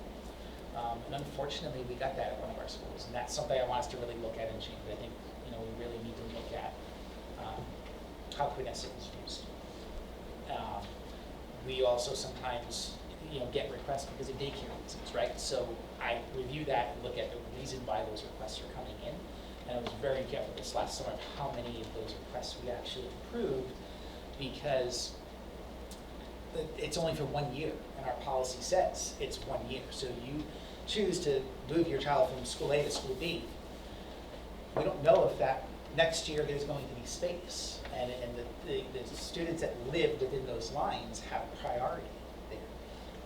Speaker 1: And unfortunately, we got that at one of our schools, and that's something I want us to really look at and change. I think, we really need to look at how Quineset is used. We also sometimes, get requests because of daycare reasons, right? So I review that and look at the reason why those requests are coming in. And I was very careful this last summer of how many of those requests we actually approved, because it's only for 1 year, and our policy says it's 1 year. So you choose to move your child from school A to school B. We don't know if that next year there's going to be space, and the students that live within those lines have priority there.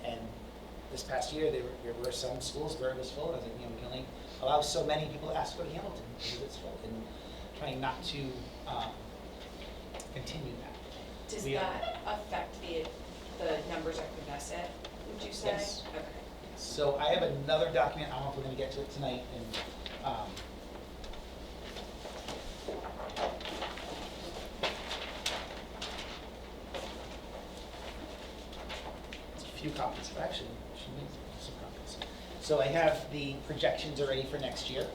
Speaker 1: And this past year, there were some schools where it was full, and I was like, we can only allow so many people to ask to go to Hamilton because it's full, and trying not to continue that.
Speaker 21: Does that affect the numbers at Quineset, would you say?
Speaker 1: Yes.
Speaker 21: Okay.
Speaker 1: So I have another document, I don't know if we're going to get to it tonight, and a few copies, actually, she needs some copies. So I have the projections already for next year,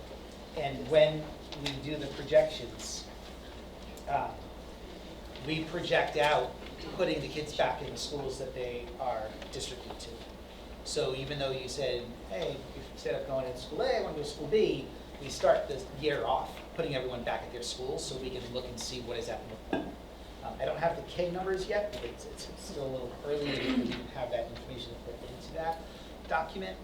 Speaker 1: and when we do the projections, we project out putting the kids back in the schools that they are districted to. So even though you said, hey, instead of going to school A, I want to go to school B, we start the year off putting everyone back at their schools so we can look and see what is that look like. I don't have the K numbers yet, because it's still a little early to even have that information put into that document.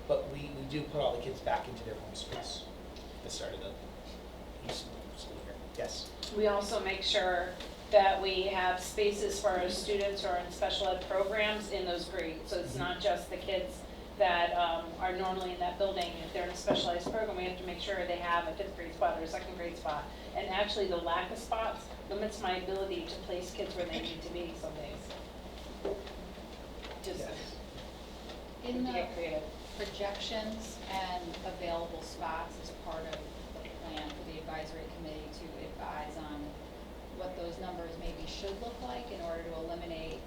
Speaker 1: But we do put all the kids back into their home schools at the start of the school year. Yes?
Speaker 14: We also make sure that we have spaces for our students who are in special ed programs in those grades. So it's not just the kids that are normally in that building. If they're in a specialized program, we have to make sure they have a 5th grade spot or a 2nd grade spot. And actually the lack of spots limits my ability to place kids where they need to be some days. Just
Speaker 6: In
Speaker 14: to
Speaker 6: the
Speaker 14: get creative.
Speaker 6: projections and available spots as part of the plan for the advisory committee to advise on what those numbers maybe should look like in order to eliminate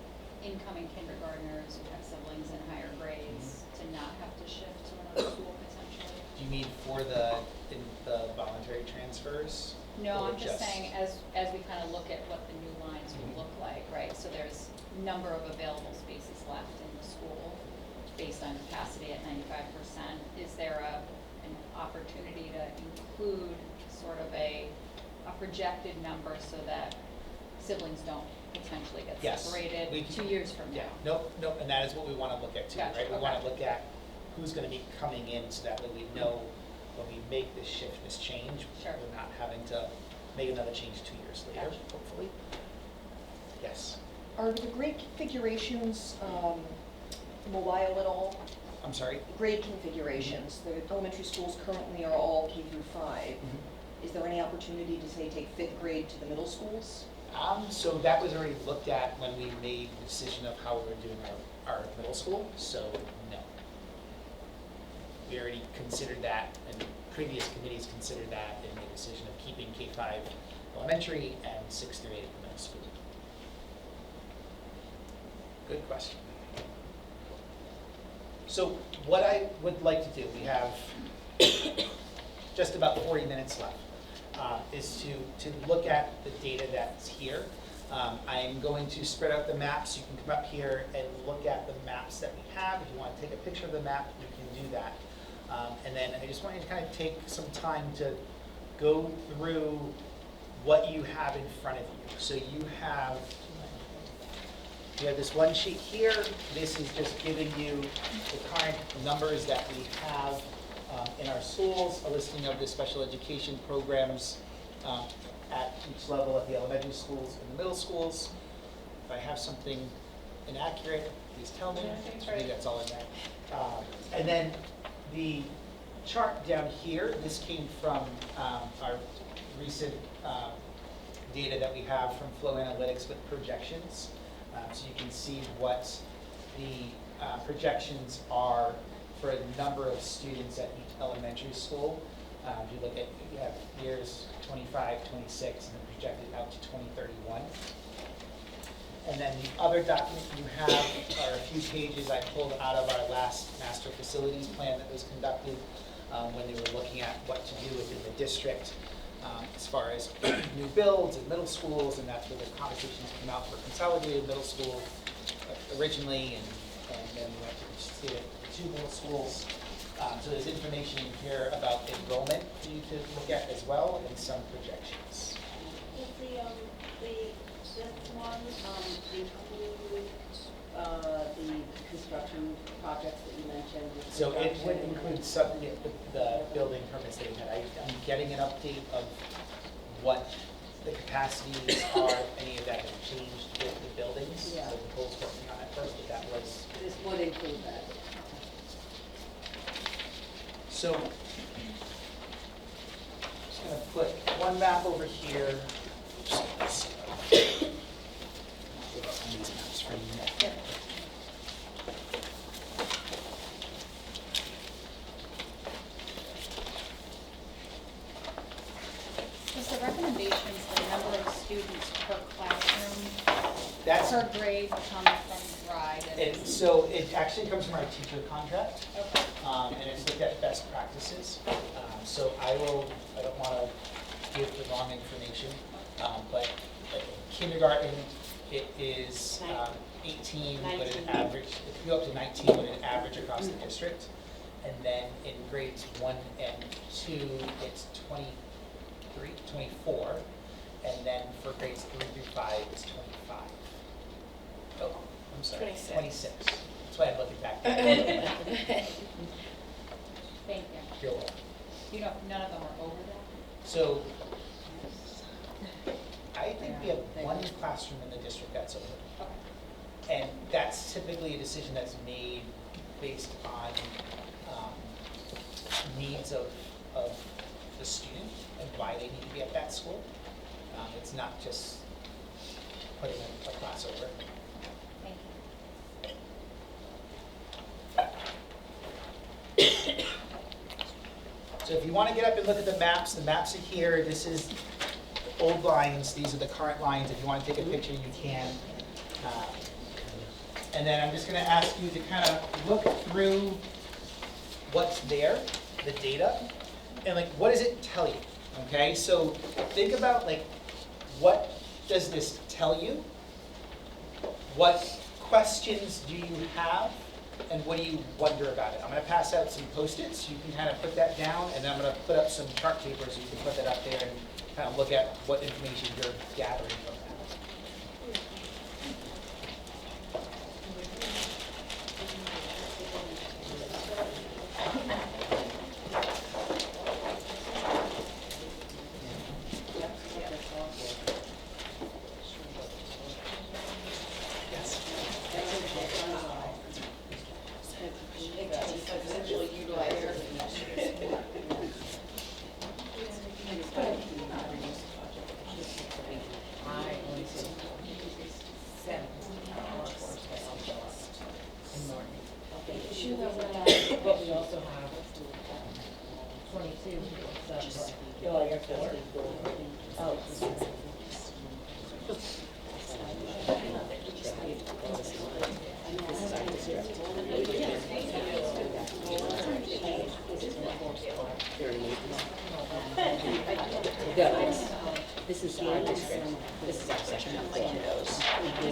Speaker 6: incoming kindergartners who have siblings in higher grades to not have to shift to another school potentially.
Speaker 1: Do you mean for the voluntary transfers?
Speaker 6: No,
Speaker 1: or
Speaker 6: I'm just saying as we kind of look at what the new lines will look like, right? So there's number of available spaces left in the school based on capacity at 95%. Is there an opportunity to include sort of a projected number so that siblings don't potentially get
Speaker 1: Yes,
Speaker 6: separated
Speaker 1: we can-
Speaker 6: 2 years from now.
Speaker 1: Nope, and that is what we want to look at too,
Speaker 6: Gotcha,
Speaker 1: right? We
Speaker 6: okay.
Speaker 1: want to look at who's going to be coming in so that way we know when we make this shift, this change,
Speaker 6: Sure.
Speaker 1: we're not having to make another change 2 years later,
Speaker 6: Gotcha.
Speaker 1: hopefully. Yes,
Speaker 10: Are the grade configurations mobile at all?
Speaker 1: I'm sorry?
Speaker 10: Grade configurations, the elementary schools currently are all K through 5.
Speaker 1: Mm-hmm.
Speaker 10: Is there any opportunity to say take 5th grade to the middle schools?
Speaker 1: So that was already looked at when we made the decision of how we were doing our middle school, so no. We already considered that, and previous committees considered that in the decision of keeping K-5 elementary and 6 through 8 at the middle school. Good question. So what I would like to do, we have just about 40 minutes left, is to look at the data that's here. I am going to spread out the maps. You can come up here and look at the maps that we have. If you want to take a picture of the map, you can do that. And then I just want you to kind of take some time to go through what you have in front of you. So you have this one sheet here. This is just giving you the current numbers that we have in our schools, a listing of the special education programs at each level at the elementary schools and the middle schools. If I have something inaccurate, please tell me. I think that's all in there. And then the chart down here, this came from our recent data that we have from Flow Analytics with projections. So you can see what the projections are for the number of students at each elementary school. If you look at, you have years 25, 26, and then projected out to 2031. And then the other document you have are a few pages I pulled out of our last master facilities plan that was conducted when they were looking at what to do within the district as far as new builds in middle schools, and that's where the conversations came out for consolidated middle school originally, and then we went to the two middle schools. So there's information in here about enrollment for you to look at as well, and some projections.
Speaker 4: Does this one include the construction projects that you mentioned? with
Speaker 1: So it would
Speaker 4: construction?
Speaker 1: include some, the building permits that we had. I'm getting an update of what the capacities are, if any of that has changed with the buildings.
Speaker 4: Yeah.
Speaker 1: So Nicole's working on it first, but that was.
Speaker 4: This would include that.
Speaker 1: So, just gonna put one map over here. These maps for you.
Speaker 6: Was the recommendations, the number of students per classroom,
Speaker 1: That's,
Speaker 6: per grade come from RIDE?
Speaker 1: so it actually comes from our teacher contract.
Speaker 6: Okay.
Speaker 1: And it's looked at best practices. So I don't want to give the wrong information, but kindergarten, it is 18 with an average, it can go up to 19 with an average across the district. And then in grades 1 and 2, it's 23, 24. And then for grades 3 through 5, it's 25. Oh, I'm sorry,
Speaker 6: 26.
Speaker 1: 26. That's why I'm looking back there.
Speaker 6: Thank you.
Speaker 1: You're welcome.
Speaker 6: You know, none of them are over that?
Speaker 1: So, I think we have one classroom in the district that's over.
Speaker 6: Okay.
Speaker 1: And that's typically a decision that's made based on needs of the student and why they need to be at that school. It's not just putting a class over.
Speaker 6: Thank you.
Speaker 1: So if you want to get up and look at the maps are here. This is old lines. These are the current lines. If you want to take a picture, you can. And then I'm just going to ask you to kind of look through what's there, the data, and like what does it tell you? Okay, so think about like what does this tell you? What questions do you have? And what do you wonder about it? I'm going to pass out some Post-its. You can kind of put that down, and then I'm going to put up some chart paper so you can put that up there and kind of look at what information you're gathering from that.
Speaker 8: we also have 22, so, oh, you're 4. Oh.
Speaker 2: This is our district, this is our section of the windows.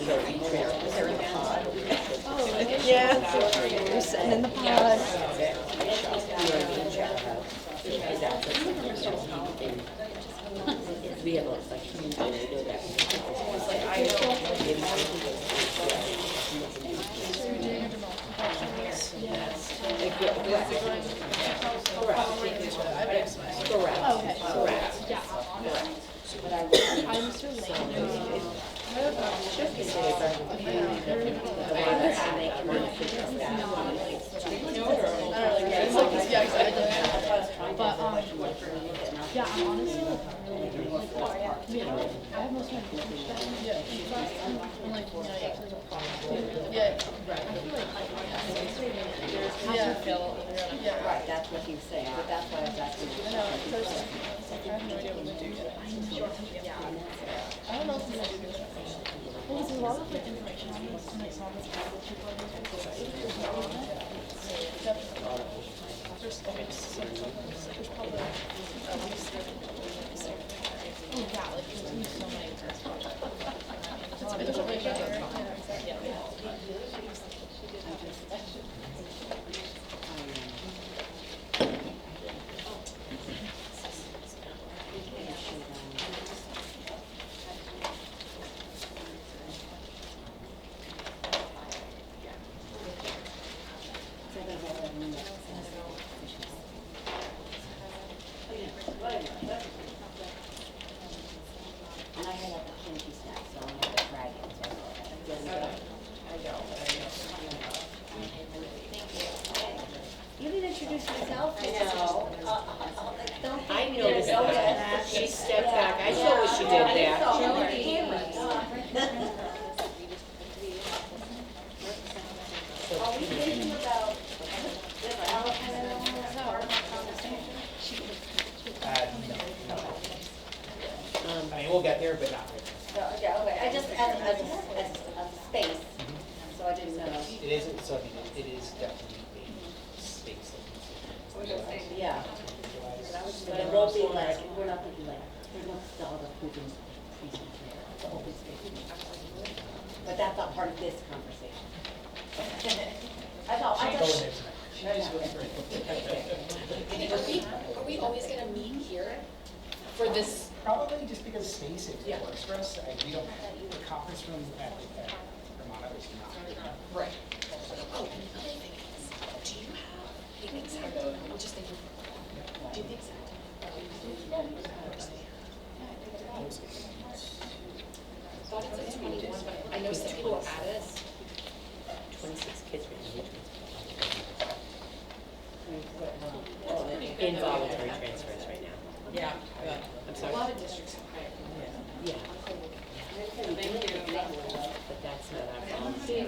Speaker 2: They're in the pod.
Speaker 9: Yeah. You're sitting in the pod.
Speaker 2: We have a, like, community, they know that. Correct.
Speaker 9: Yeah.
Speaker 2: But I
Speaker 9: I'm so late. But yeah, I'm honestly I have most of my research done. Yeah. And like, you know, there's a problem. Yeah. Right. I feel like
Speaker 2: yeah, right, that's what he's saying, but that's why I was asking.
Speaker 9: I know, I have no idea what to do yet. Yeah. I don't know if I'm gonna do this. Well, there's a lot of like information on this, and like some of the people on this. There's probably at least oh yeah, like there's gonna be so many projects. It's a big
Speaker 2: And I had a candy snack, so I'm not a dragon, so
Speaker 4: You didn't introduce yourself.
Speaker 2: I know.
Speaker 4: Don't
Speaker 2: I
Speaker 4: think
Speaker 2: noticed
Speaker 4: you're-
Speaker 2: that. She stepped back. I saw what she did there.
Speaker 4: Are we thinking about this elephant in the
Speaker 1: I mean, we'll get there, but not right
Speaker 4: No, yeah, okay, I just, as a space, so I didn't know.
Speaker 1: now. It is, so I mean, it is definitely a space.
Speaker 4: Yeah. But it won't be like, we're not thinking like, there's no dog or pooping trees in here, it's open space. But that's not part of this conversation. I thought, I
Speaker 1: Go in
Speaker 4: just.
Speaker 1: there tonight.
Speaker 5: Are we always gonna meet here for this?
Speaker 1: Probably just because space it works for us. We don't, the conference room at Vermont is not.
Speaker 5: Right. Oh, and another thing is, do you have the exact, I'm just thinking, do you have the exact? I thought it said 21, but I know some people added.
Speaker 2: 26 kids involuntary transfers right now.
Speaker 8: Yeah.
Speaker 2: I'm sorry.
Speaker 5: A lot of districts have hired.
Speaker 2: Yeah.
Speaker 5: Thank you.
Speaker 2: But that's not our policy.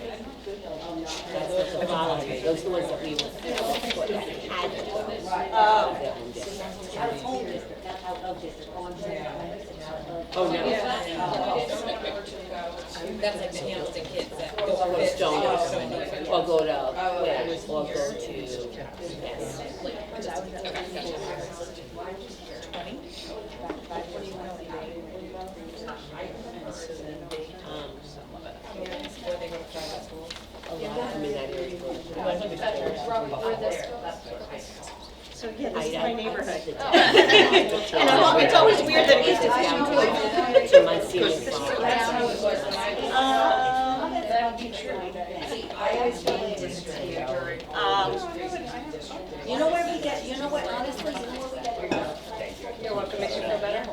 Speaker 2: That's not the voluntary. Those are the ones that we had to do. Their own district.
Speaker 4: Out of home district, not out of district, on district.
Speaker 2: Oh, no.
Speaker 5: That's like the Hamilton kids that
Speaker 2: Go to Stone, or go to, or go to, yes. A lot, I mean, I really go
Speaker 10: So yeah,
Speaker 2: this is my neighborhood.
Speaker 10: And it's always weird that
Speaker 2: it's down to Monsignor Farm.
Speaker 4: You know where we get, you know what, honestly, you know where we get.
Speaker 5: You're welcome, makes you feel better?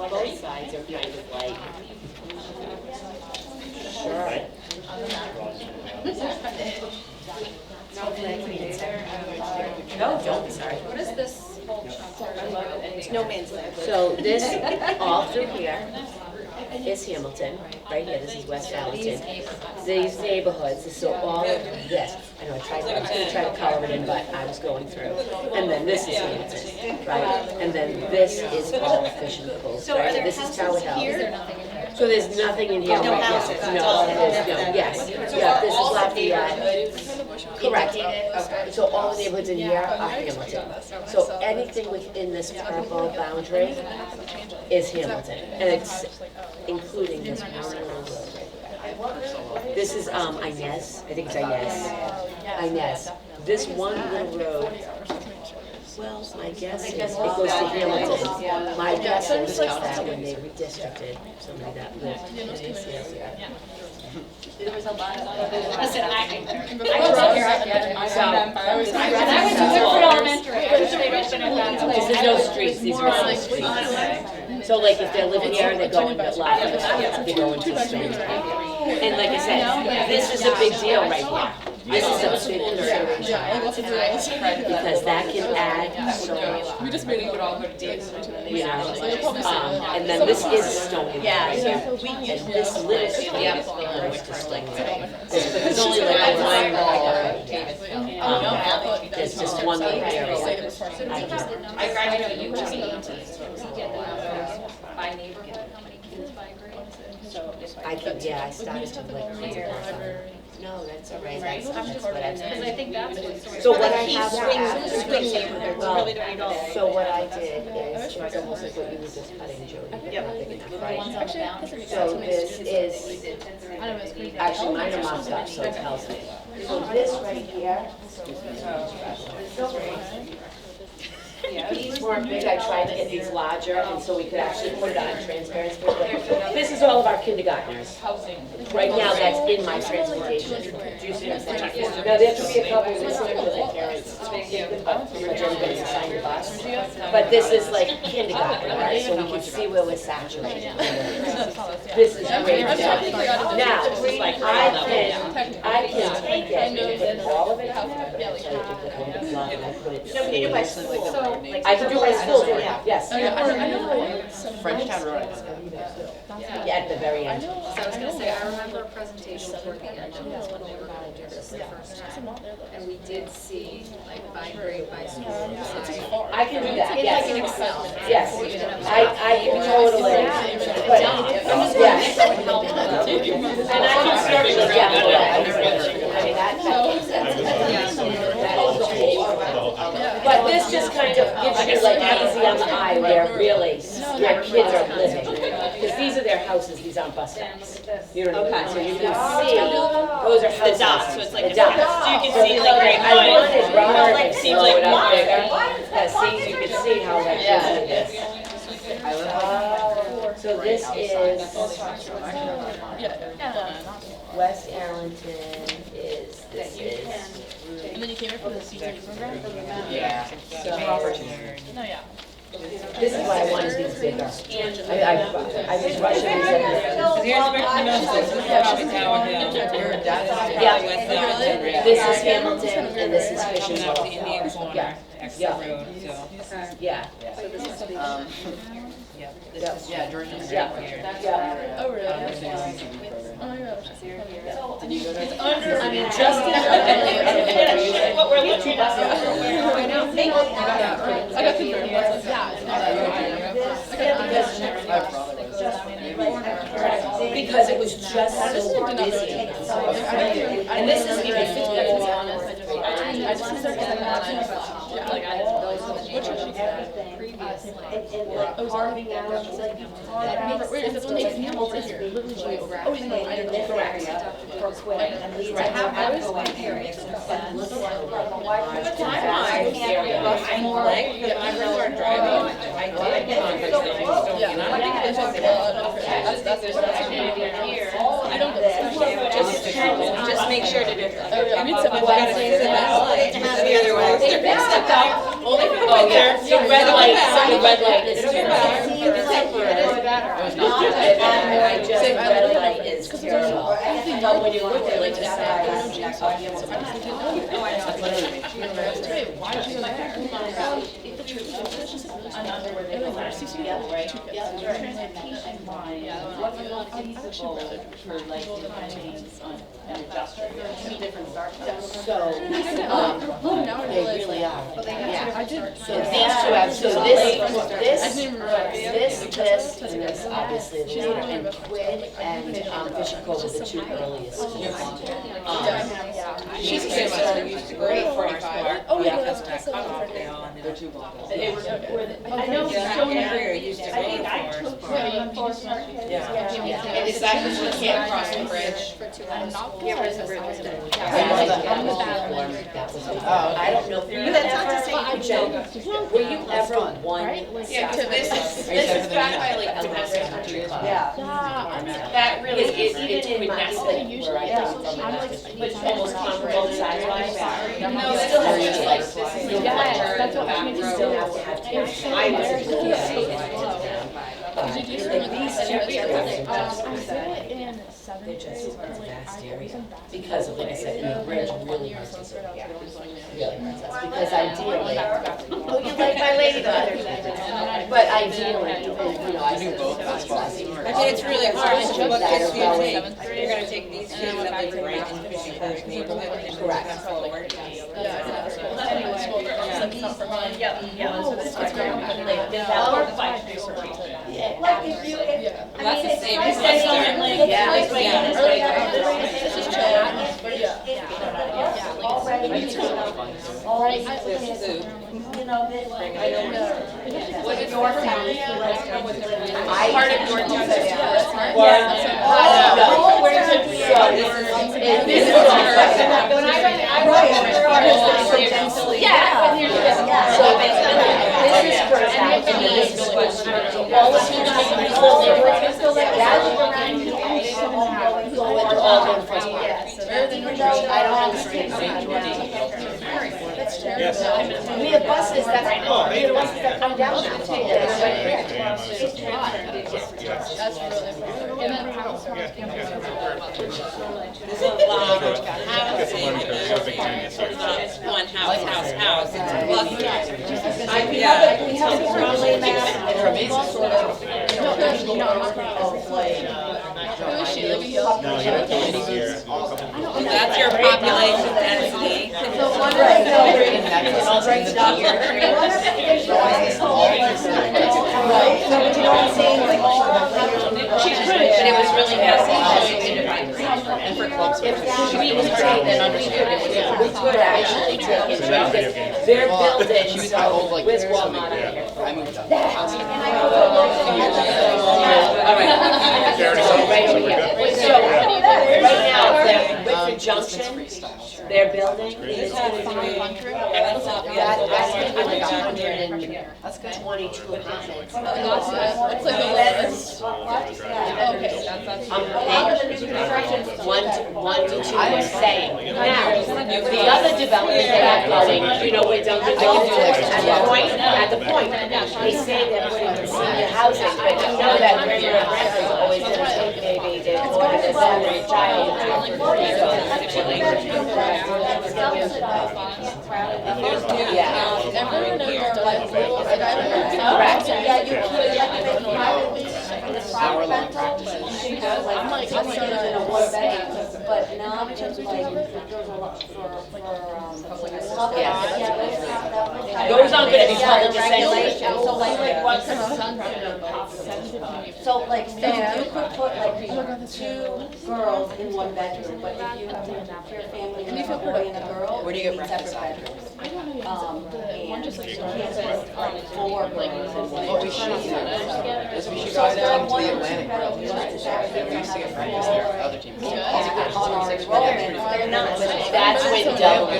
Speaker 2: Both sides are kind of like, sure. No, don't, sorry.
Speaker 5: What is this whole chunk?
Speaker 10: It's no man's land.
Speaker 2: So this, all through here, is Hamilton, right here, this is West Hamilton. These neighborhoods, so all of this, I know I was gonna try to color it in, but I was going through. And then this is Hamilton, right? And then this is all Fish and Cove,
Speaker 21: So are
Speaker 2: right?
Speaker 21: there
Speaker 2: This is Tower
Speaker 21: houses here?
Speaker 2: Hill. So there's nothing in here
Speaker 21: No
Speaker 2: right now.
Speaker 21: houses, it's
Speaker 2: No,
Speaker 21: all-
Speaker 2: there's no, yes, yeah, this is Lafayette. Correct. So all the neighborhoods in here are Hamilton. So anything within this purple boundary is Hamilton, and it's including this one little road right there. This is Inez, I think it's Inez. Inez. This one little road, well, my guess is it goes to Hamilton. My guess is that when they redistricted, somebody that lived in this area.
Speaker 21: There was a lot of.
Speaker 14: Listen, I
Speaker 21: grew up here, I get it. I remember. I went to Woodford Elementary. I wish they'd open it back.
Speaker 2: This is no streets, these are all streets. So like if they're living here, they're going to Lafayette, they go into Stony Brook. And like I said, this is a big deal right here. This is a big consideration. Because that can add so much.
Speaker 21: We just made it all go to Dave's.
Speaker 2: You know, and then this is Stony right here. And this little street goes to Stony Brook. There's only like one road. There's just one little area.
Speaker 21: I graduated you
Speaker 6: By neighborhood, how many kids by grade?
Speaker 14: So
Speaker 2: I can, yeah, I started to look here. No, that's all right, that's what I'm
Speaker 6: Because I think that's what sort of.
Speaker 2: So what I
Speaker 6: Key
Speaker 2: have to
Speaker 6: swings
Speaker 2: add,
Speaker 6: in the swing neighborhoods,
Speaker 2: well,
Speaker 6: really don't know.
Speaker 2: so what I did is, it's almost like what you were just cutting, Jody.
Speaker 6: Yep.
Speaker 2: Not big enough,
Speaker 6: The ones
Speaker 2: right?
Speaker 6: on the boundary.
Speaker 2: So this is, actually mine are marked up, so it tells me. So this right here, these weren't big, I tried to get these larger, and so we could actually put it on transparency. This is all of our kindergartners. Right now, that's in my transportation. Do you see what I'm saying? Now, there could be a couple missing because their parents take them, but pretty much everybody's assigned a bus. But this is like kindergarten, right, so we can see where we're saturated. This is great stuff. Now, I can take it and put all of it out there, but I tell you, put it in the block and I put it.
Speaker 21: No, we can do by school.
Speaker 2: I can do my school, yes.
Speaker 8: Frenchtown Road.
Speaker 2: Yeah, at the very end.
Speaker 6: So I was gonna say, I remember a presentation toward the end of this when they were gonna do this the first time. And we did see like by grade, by school.
Speaker 2: I can do that,
Speaker 6: It's
Speaker 2: yes.
Speaker 6: like an Excel.
Speaker 2: Yes, I can totally, but, yes. And I can certainly get below. I mean, that makes sense. But this just kind of gives you like easy on the eye where really, where kids are living. Because these are their houses, these aren't bus stops. You know what I mean? So you can see, those are houses.
Speaker 21: The dots, so it's like
Speaker 2: The
Speaker 21: a
Speaker 2: dots.
Speaker 21: dot. So you can see like grade
Speaker 2: I
Speaker 21: one.
Speaker 2: wanted Robert
Speaker 21: Like,
Speaker 2: to
Speaker 21: seems
Speaker 2: blow
Speaker 21: like
Speaker 2: it up
Speaker 21: what?
Speaker 2: bigger. Yeah, see, you can see how that is. So this is, West Arlington is, this is.
Speaker 9: And then you came here for the CTE program?
Speaker 2: Yeah. So,
Speaker 9: No, yeah.
Speaker 2: this is why I wanted these bigger. I was rushing these in there. Yeah, this is Hamilton and this is Fish and Cove. Yeah. Yeah.
Speaker 8: Yeah, Georgia's.
Speaker 2: Yeah.
Speaker 9: Oh, really? Oh my gosh.
Speaker 8: Did you go to?
Speaker 9: It's under.
Speaker 2: I mean, just
Speaker 21: What we're looking at.
Speaker 9: I know. I got confirmed.
Speaker 2: because it was just so busy. And this isn't even 50 minutes on it.
Speaker 9: I just started getting that. Yeah, like I which one she said?
Speaker 4: Carving out, like,
Speaker 9: Wait, is it only Hamilton here? Oh, wait, no, I didn't know.
Speaker 2: Correct.
Speaker 4: for quick, and these are outgoing areas. Look at
Speaker 21: I'm like, because when I first started driving, I did get on just make sure to do it.
Speaker 9: I mean, so
Speaker 21: Gotta fix it back. The other way. Only for the
Speaker 2: Oh,
Speaker 21: winter.
Speaker 2: yeah, the red light is too
Speaker 21: It'll get better.
Speaker 2: I just, red light is just terrible.
Speaker 4: Or I guess I
Speaker 2: But
Speaker 4: know
Speaker 2: when you look at like the
Speaker 4: that
Speaker 2: size,
Speaker 4: size,
Speaker 2: that's
Speaker 4: yeah,
Speaker 2: why you
Speaker 4: that's
Speaker 2: want
Speaker 4: what
Speaker 2: to.
Speaker 4: No, I know.
Speaker 9: Why did you like that?
Speaker 15: Another where they go back.
Speaker 2: Yeah, right. Yeah.
Speaker 15: Transportation wise, what's not feasible for like the companies on an industrial, two different start times.
Speaker 2: So, they really are. Yeah.
Speaker 9: I did.
Speaker 2: So these two have, so this, and this obviously the leader, and Quinn and Bishop Cove are the two earliest.
Speaker 8: She's a kid that used to go to Forest Park, because that cutoff, they all ended up.
Speaker 15: I know
Speaker 8: Stony Area used to go to Forest Park.
Speaker 16: And is that because you can't cross the bridge?
Speaker 2: Get rid of the bridge. I don't know. Were you ever, Jen, were you ever one?
Speaker 16: Yeah, because this is back by like domestic country club.
Speaker 2: Yeah.
Speaker 16: That really is, it's
Speaker 2: Even in my,
Speaker 16: quintessential.
Speaker 2: where I come from,
Speaker 16: But almost comparable size-wise.
Speaker 2: No,
Speaker 16: No,
Speaker 2: this
Speaker 16: this
Speaker 2: is
Speaker 16: is
Speaker 2: like,
Speaker 16: like, this is the
Speaker 2: yeah,
Speaker 16: winter,
Speaker 9: that's
Speaker 16: the
Speaker 9: what
Speaker 16: back
Speaker 9: makes it
Speaker 2: you
Speaker 16: row.
Speaker 2: still have to have two. I was a kid. But these two girls,
Speaker 9: I did it in seventh
Speaker 2: they're just, it's
Speaker 9: grade,
Speaker 2: a
Speaker 9: like,
Speaker 2: vast
Speaker 9: I
Speaker 2: area.
Speaker 9: was in basketball.
Speaker 2: Because of, like I said, the bridge really hurts us. Really hurts us, because ideally, oh, you like my lady daughter. But ideally, even, I said.
Speaker 8: I think it's really hard, so what kids do you take? You're gonna take these kids that live right in Fishing Cove neighborhood and
Speaker 2: Correct.
Speaker 8: pass forward.
Speaker 4: Like if you, I mean,
Speaker 8: That's the
Speaker 4: it's
Speaker 8: same
Speaker 4: like
Speaker 8: as
Speaker 4: saying,
Speaker 8: Western.
Speaker 4: like,
Speaker 8: Yeah.
Speaker 4: it's like,
Speaker 8: Yeah.
Speaker 4: this is already, you know, this, I know.
Speaker 16: What is your town?
Speaker 2: Part
Speaker 16: of your town is Forest Park?
Speaker 2: No, where's it? So this is
Speaker 16: When I went,
Speaker 2: yeah. So this is first out, and this is question. All the teachers are still there. That's around here. All going first part. I don't understand.
Speaker 12: Yes.
Speaker 2: We have buses that come down now.
Speaker 8: There's a lot of housing, it's not one house, it's a cluster.
Speaker 2: We have a really map.
Speaker 12: They're amazing.
Speaker 9: Who is she, Libby Hill?
Speaker 12: No, you don't get any here.
Speaker 8: That's your population density.
Speaker 2: She could, but it was really messy. And for clubs, if we was trained and understood it, we could actually take it. Their buildings, so where's Walmart out here?
Speaker 12: I moved up.
Speaker 2: All right. So right over here. So right now, they're Whitford Junction, their building is gonna be, that's gonna be like 122 apartments. One to two, I'm saying. Now, the other development they have going, you know, we're done with at the point, they say they're putting in senior housing, but you know that regular rent is always gonna take maybe their quarter to salary child. Yeah. Correct.
Speaker 4: Yeah, you could, you have to make privately, in a private rental, you can go like, some kids in a one bedroom, but not in like,
Speaker 2: Those aren't gonna be public the same way.
Speaker 4: So like what's so like, so you could put like two girls in one bedroom, but if you have your family, and a boy and a girl,
Speaker 8: Where do you
Speaker 4: you
Speaker 8: get
Speaker 4: need
Speaker 8: breakfast
Speaker 4: separate bedrooms. And you can't put like 4 girls in one
Speaker 8: What we should do is we should go down to the Atlantic Grill. We used to get breakfast there for other teams.
Speaker 4: on our enrollment, they're not.
Speaker 2: That's with double.
Speaker 12: I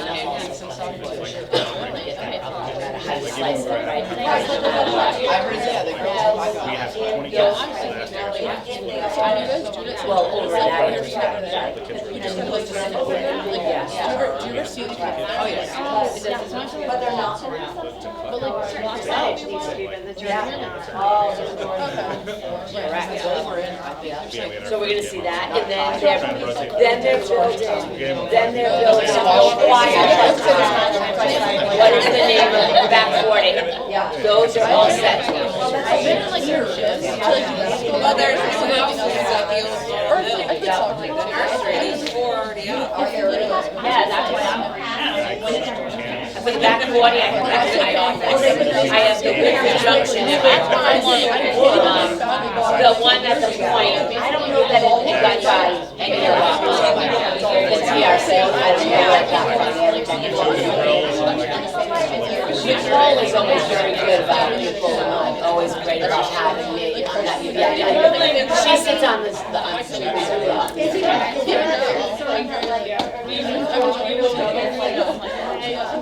Speaker 12: heard, yeah, the girls, we have 20 kids last
Speaker 2: Well, over that area.
Speaker 17: The kids were-
Speaker 2: And most of them, yeah.
Speaker 9: Do you ever see the kids? Oh, yes.
Speaker 4: But they're not.
Speaker 9: But like, last
Speaker 16: That
Speaker 9: night,
Speaker 16: needs to be in the
Speaker 4: Yeah.
Speaker 16: journal.
Speaker 4: Oh,
Speaker 2: Correct.
Speaker 12: Yeah, we had our
Speaker 2: So we're gonna
Speaker 12: first
Speaker 2: see
Speaker 12: game
Speaker 2: that,
Speaker 12: on
Speaker 2: and then
Speaker 12: Friday.
Speaker 2: they're,
Speaker 12: Trying to rotate.
Speaker 2: then they're building, then they're building a choir. What is the name of back 40?
Speaker 4: Yeah.
Speaker 2: Those are all set.
Speaker 9: I've been in like their gyms to like do basketball.
Speaker 8: Well, there's new houses at the old
Speaker 9: Or it's like, I played soccer.
Speaker 8: like the nursery, these four already up.
Speaker 2: Yeah, that's why I'm. For the back 40, I have my office. I have the Winter Junction at my office. The one at the point, I don't know that it got by any of the TRC. I don't know what that one. Nicole is always very good about people, always great about having me. She sits on this, the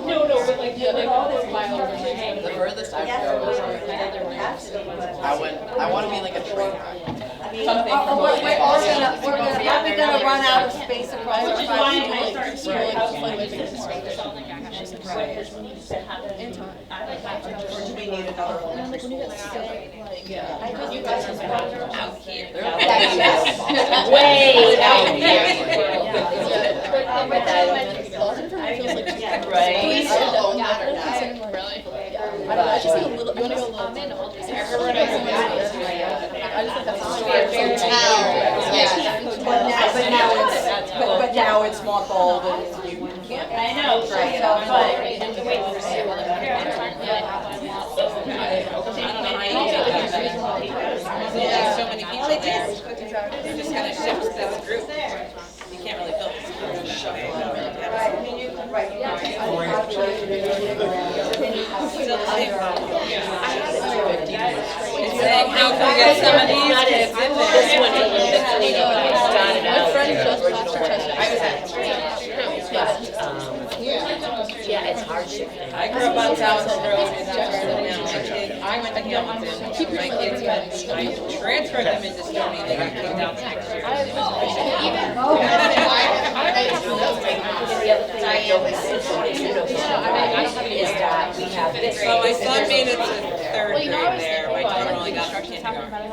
Speaker 3: No, but like all this miles.
Speaker 8: The furthest I've gone was I want to be like a train ride.
Speaker 4: Are we gonna run out of space across the
Speaker 3: Which is why I
Speaker 4: front?
Speaker 3: started to
Speaker 9: Right.
Speaker 4: Or do we need another one?
Speaker 9: And then like when you get sick, like,
Speaker 3: Yeah.
Speaker 4: I just, you guys just want to.
Speaker 8: Out here.
Speaker 2: way out here. Right.
Speaker 9: Really? I don't know, it's just like a little, you wanna go a little.
Speaker 4: But now it's more bold and you can't.
Speaker 3: I know,
Speaker 4: Right.
Speaker 3: so, but you have to wait for
Speaker 8: I don't know how you do that. There's so many people there. You're just kind of shifts this group. You can't really build this group.
Speaker 4: Right, I mean, you, right, you have to.
Speaker 8: It's saying, how can we get some of these kids in there?
Speaker 2: This one, it started
Speaker 9: My
Speaker 2: out.
Speaker 9: friend just passed her test.
Speaker 2: Yeah, it's hardship.
Speaker 8: I grew up on Townsend Road in Jefferson. Now my kids, I went to Hamilton. My kids went, I transferred them into Stony, they got kicked out the next year.
Speaker 2: The other thing I noticed is that we have this.
Speaker 8: So my son made it to third grade there, my daughter only got to kindergarten.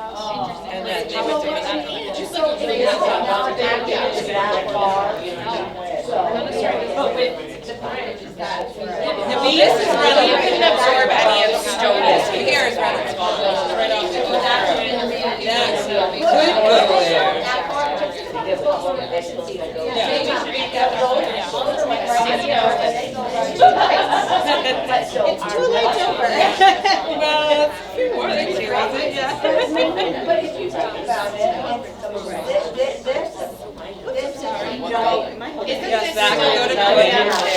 Speaker 8: And then they went to middle school. We used to really, you couldn't absorb any of Stony, so here is Reynolds Falls, right off the coast. Yes, we could go there.
Speaker 4: It's too late over.
Speaker 8: Well, it's more than two, is it? Yeah.
Speaker 4: But if you think about it, this, you know,
Speaker 8: Yes, that could go to Korean too.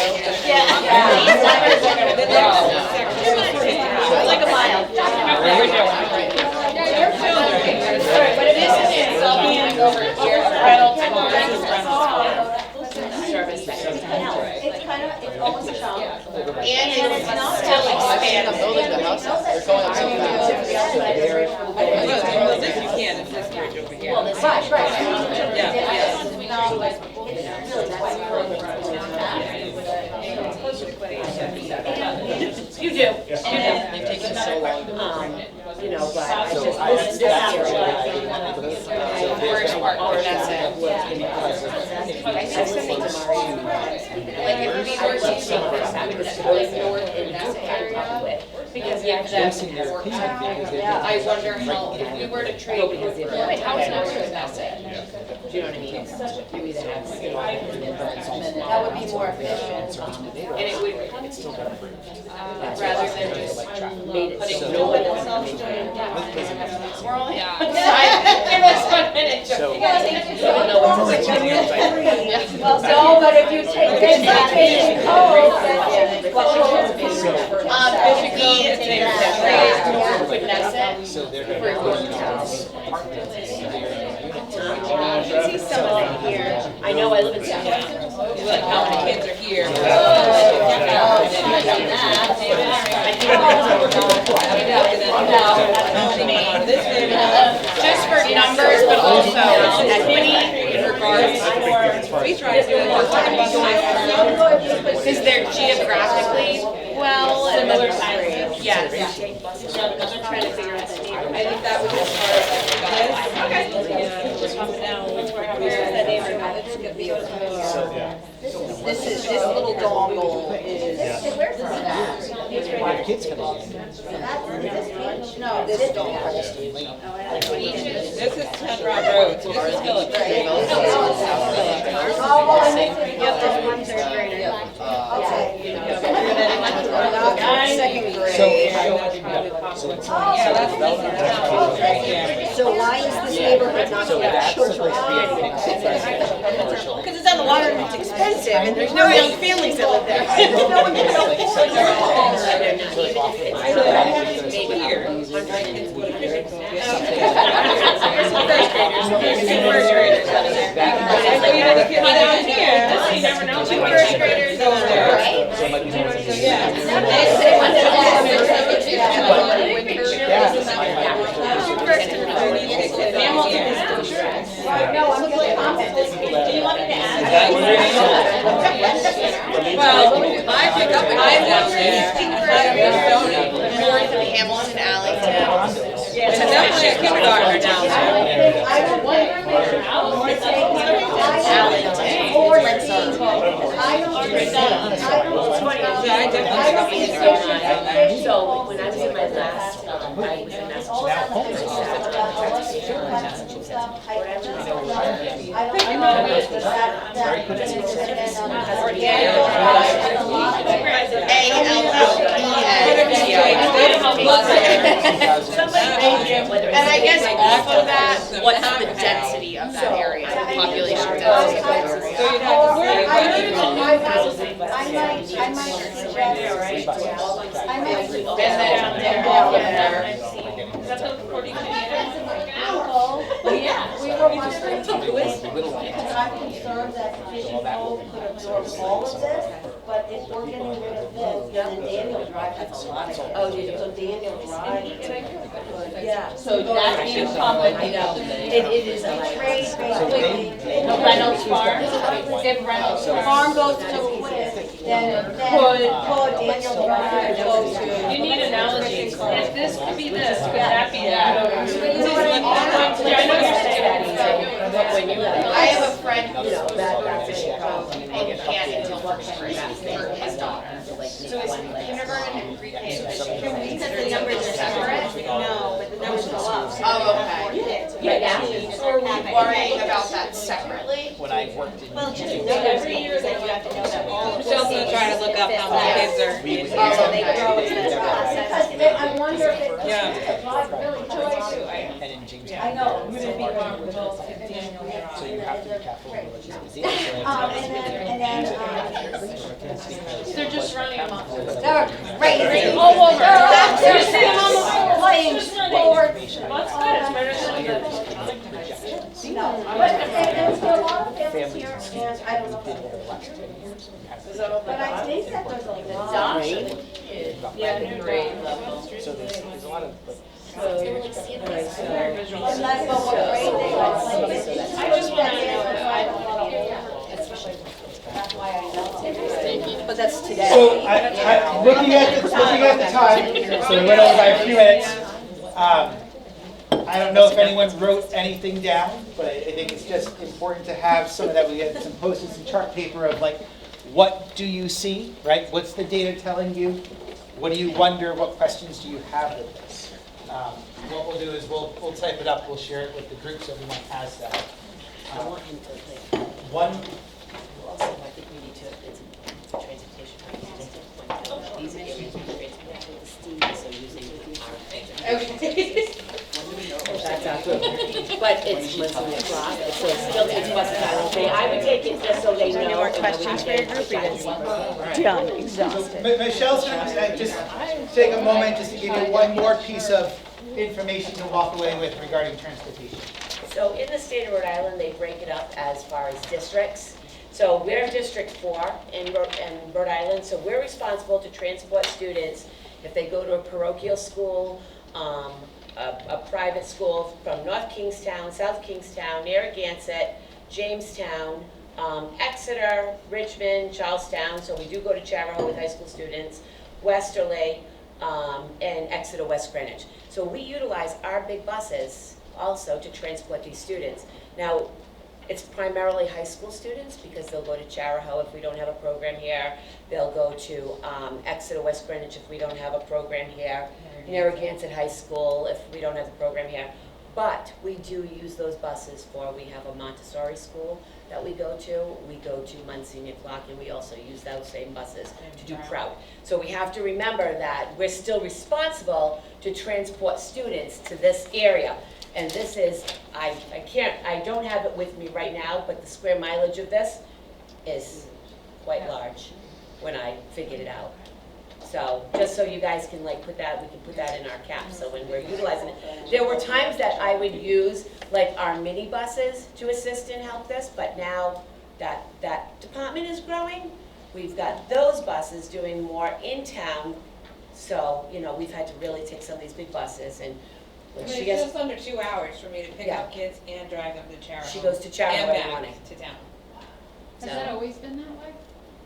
Speaker 4: It's like a mile.
Speaker 3: But it is being over here, Reynolds
Speaker 4: It's kind of, it's almost a chunk.
Speaker 3: And
Speaker 4: it's not
Speaker 3: still expanding.
Speaker 8: Building the house, they're going up so Well, this you can, it's this bridge over here.
Speaker 4: Right.
Speaker 8: Yeah, yeah.
Speaker 3: You do.
Speaker 2: They've taken so long to you know, but I just, this
Speaker 8: First part, or that's it.
Speaker 2: I said something to Maureen. Like, if we were to take this, I would just go north in this area,
Speaker 3: Because you have that work. I wonder how, if we were to trade. Wait, how is that invested?
Speaker 2: do you know what I mean? You either have state and
Speaker 4: That would be more efficient.
Speaker 3: And it would, rather than just putting no one else on. We're all, yeah. Give us 1 minute, Joe. You gotta take it.
Speaker 4: No, but if you take this out of code,
Speaker 3: If we could nest it.
Speaker 1: So they're going to
Speaker 2: I can see some of it here. I know I live in South.
Speaker 8: Like how many kids are here?
Speaker 3: Just for
Speaker 8: numbers, but also equity in regards to. Because they're geographically well and
Speaker 14: Similar
Speaker 8: then-
Speaker 14: sizes.
Speaker 8: Yes.
Speaker 14: I'm trying to figure out the name. I think that was just part of this. Okay.
Speaker 2: This little dongle is.
Speaker 1: Kids coming in.
Speaker 2: No, this dongle.
Speaker 8: This is 10 Rock Road, so this is still a
Speaker 2: Yep, there's one third grader. Second grade. So why is this neighborhood not
Speaker 8: Because it's on the water and it's expensive, and there's no young families that live there. You never know, 2 first graders over there. Well, I pick up and down there. North of Hamilton, Allington. Yeah, so definitely a kindergartner down there. Allington.
Speaker 2: So when I was in my last, I was in
Speaker 8: And I guess off of that, what's the density of that area, the population density of that
Speaker 4: We were wondering because I'm concerned that Vision Cove could absorb all of this, but if we're getting rid of this, then Daniel Drive has a lot of. So Daniel Drive. Yeah.
Speaker 2: So that being public, you know, it is a
Speaker 4: Trade,
Speaker 2: Reynolds Farm. If Reynolds
Speaker 4: Farm goes to Quinn, then could Daniel Drive go to?
Speaker 14: You need analogies. If this could be this, could that be that?
Speaker 8: I have a friend who's supposed to go to Vision Cove and can't until first grade for his daughter. So is kindergarten and pre-K and Vision Cove?
Speaker 4: Because the numbers are separate? No, but the numbers go up.
Speaker 8: Oh, okay. So are we worrying about that separately?
Speaker 1: When I worked in.
Speaker 4: Well, just every year that you have to know that all.
Speaker 8: Chelsea's trying to look up how many kids are.
Speaker 4: So they grow into this process. Because I wonder if it's
Speaker 8: Yeah.
Speaker 4: really choice.
Speaker 1: And in Jamestown.
Speaker 4: I know.
Speaker 1: So you have to be careful with what you say.
Speaker 14: They're just running amok.
Speaker 4: They're crazy.
Speaker 14: All over.
Speaker 4: They're playing sports.
Speaker 14: Well, that's good, it's better than the.
Speaker 4: No, but there's a lot of families here, and I don't know. But I think that there's a lot.
Speaker 2: Yeah, new grade level.
Speaker 1: So there's a lot of.
Speaker 4: But that's what grade they are. I just want to know if I don't want to. That's why I know.
Speaker 2: But that's today.
Speaker 1: So looking at the time, so we went over by a few minutes. I don't know if anyone wrote anything down, but I think it's just important to have some of that. We had some post-its and chart paper of like, what do you see, right? What's the data telling you? What do you wonder? What questions do you have with this? What we'll do is we'll type it up. We'll share it with the group so everyone has that. One.
Speaker 2: Also, I think we need to, it's a transportation. These are areas where transportation is steam, so using our thing. That's not good. But it's listening across, so it still takes buses out of the day. I would take it just so they know. Any more questions for your group? Done, exhausted.
Speaker 1: Michelle's going to just take a moment just to give you one more piece of information to walk away with regarding transportation.
Speaker 2: So in the state of Rhode Island, they break it up as far as districts. So we're in District 4 in Rhode Island, so we're responsible to transport students if they go to a parochial school a private school from North Kingstown, South Kingstown, Narragansett, Jamestown, Exeter, Richmond, Charlestown, so we do go to Charahoe with high school students, Westerly, and Exeter West Greenwich. So we utilize our big buses also to transport these students. Now, it's primarily high school students because they'll go to Charahoe if we don't have a program here. They'll go to Exeter West Greenwich if we don't have a program here. Narragansett High School if we don't have the program here. But we do use those buses for, we have a Montessori school that we go to Monsignor Clark, and we also use those same buses to do Proud. So we have to remember that we're still responsible to transport students to this area. And this is, I don't have it with me right now, but the square mileage of this is quite large when I figured it out. So, just so you guys can like put that, we can put that in our cap, so when we're utilizing it. There were times that I would use like our mini buses to assist and help this, but now that department is growing, we've got those buses doing more in town. So, you know, we've had to really take some of these big buses and
Speaker 8: I mean, it's just under 2 hours for me to pick up kids and drive them to Charahoe.
Speaker 2: She goes to Charahoe
Speaker 8: and
Speaker 2: every
Speaker 8: back
Speaker 2: morning.
Speaker 8: to town.
Speaker 6: Has that always been that way?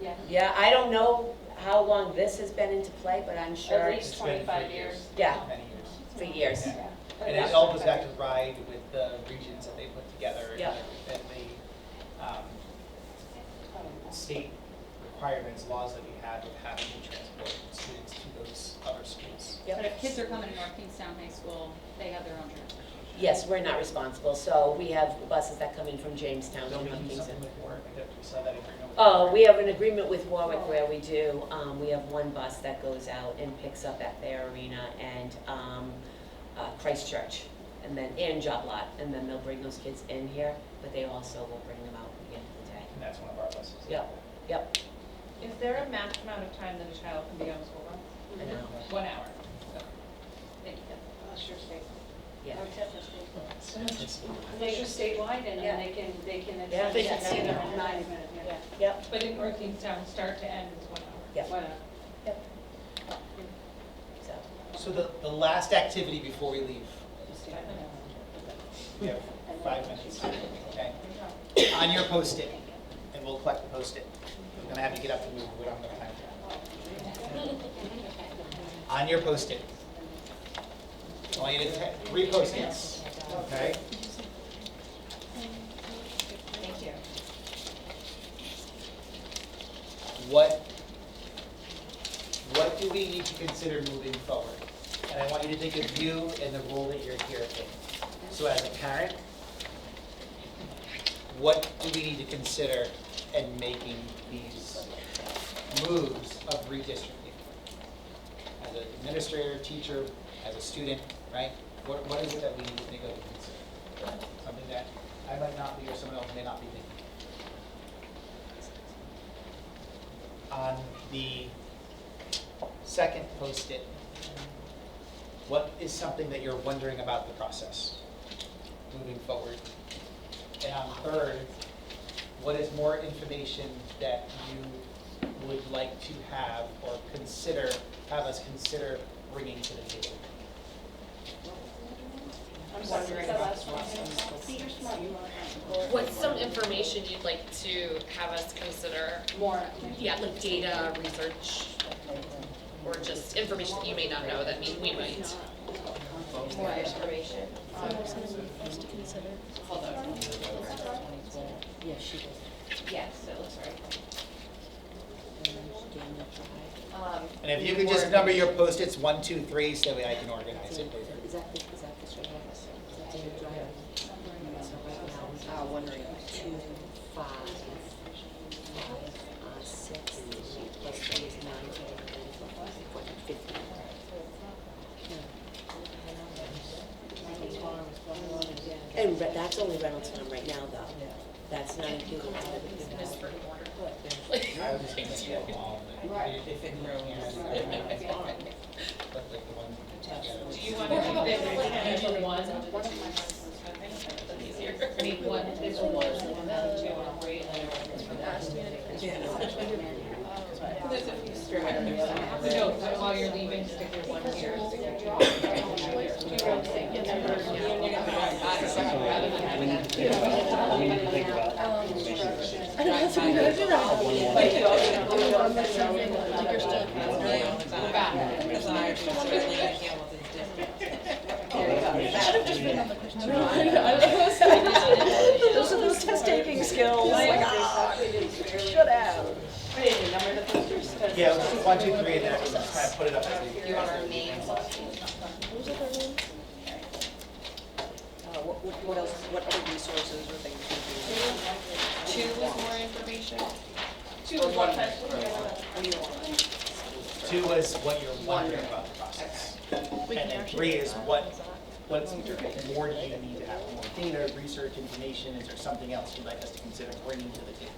Speaker 8: Yeah.
Speaker 2: Yeah, I don't know how long this has been into play, but I'm sure.
Speaker 14: At least 25 years.
Speaker 2: Yeah,
Speaker 1: Many years.
Speaker 2: for years.
Speaker 1: Yeah. And it all goes back to RIDE with the regions that they put together and
Speaker 2: Yeah.
Speaker 1: and the state requirements, laws that we have with having to transport students to those other schools.
Speaker 6: But if kids are coming to North Kingstown High School, they have their own transportation.
Speaker 2: Yes, we're not responsible, so we have buses that come in from Jamestown to
Speaker 1: Don't we
Speaker 2: North
Speaker 1: do
Speaker 2: Kingston.
Speaker 1: something with Warwick? I definitely saw that agreement with
Speaker 2: Oh,
Speaker 1: Warwick.
Speaker 2: we have an agreement with Warwick where we do, we have one bus that goes out and picks up at their arena and Christchurch, and Job Lot, and then they'll bring those kids in here, but they also will bring them out at the end of the day.
Speaker 1: And that's one of our buses.
Speaker 2: Yep.
Speaker 8: Is there a max amount of time that a child can be on school bus?
Speaker 2: I know.
Speaker 8: 1 hour. Thank you.
Speaker 14: Sure, state.
Speaker 2: Yeah.
Speaker 14: Make sure statewide, and then they can
Speaker 2: Yeah.
Speaker 14: attend
Speaker 2: They can
Speaker 14: together
Speaker 2: see
Speaker 14: in
Speaker 2: them.
Speaker 14: 9 minutes. Yeah.
Speaker 2: Yep.
Speaker 3: But in North Kingstown, start to end is 1 hour.
Speaker 2: Yep.
Speaker 14: 1 hour.
Speaker 2: Yep. So.
Speaker 1: So the last activity before we leave. We have 5 minutes, okay? On your Post-it, and we'll collect the Post-it. We're gonna have you get up and move, we don't have enough time for that. On your Post-it. I want you to take 3 Post-its, okay?
Speaker 8: Thank you.
Speaker 1: What do we need to consider moving forward? And I want you to think of you and the role that you're here in. So as a parent, what do we need to consider in making these moves of redistricting? As an administrator, teacher, as a student, right? What is it that we need to think of and consider? Something that I might not be or someone else may not be thinking. On the second Post-it, what is something that you're wondering about the process moving forward? And on third, what is more information that you would like to have or have us consider bringing to the table?
Speaker 14: I'm wondering about the process.
Speaker 7: What's some information you'd like to have us consider?
Speaker 14: More.
Speaker 7: Yeah, like data, research, or just information that you may not know that we might.
Speaker 8: More information.
Speaker 2: to consider.
Speaker 8: Hold on.
Speaker 2: Yes, she does.
Speaker 8: Yes, it looks right.
Speaker 1: And if you could just number your Post-its 1, 2, 3, so that I can organize it.
Speaker 2: Is that this right here? Is that Dana Drive? So right now, wondering 2, 5, 6, plus 3 is 9, 15. And that's only Reynolds Farm right now, though. That's not included.
Speaker 1: I was just thinking of the wall.
Speaker 8: Right.
Speaker 1: If it grows. But like the one.
Speaker 3: Do you want to keep this into one? Easier. I mean, one, this one, and then 2 and 3, and then everything's for that. There's a few straight. No, so while you're leaving, stick your one here, stick your two here.
Speaker 21: Those are those test taking skills. Like, should have.
Speaker 15: What is it, number the posters? 'Cause-
Speaker 1: Yeah, 1, 2, 3, and then just kind of put it up as we.
Speaker 7: You want our names?
Speaker 8: What else, what other resources or things would you? 2 is more information?
Speaker 14: 2 is one type.
Speaker 8: What do you want?
Speaker 1: 2 was what you're wondering about the process. And then 3 is what's more do you need to have more data, research, information? Is there something else you'd like us to consider bringing to the table?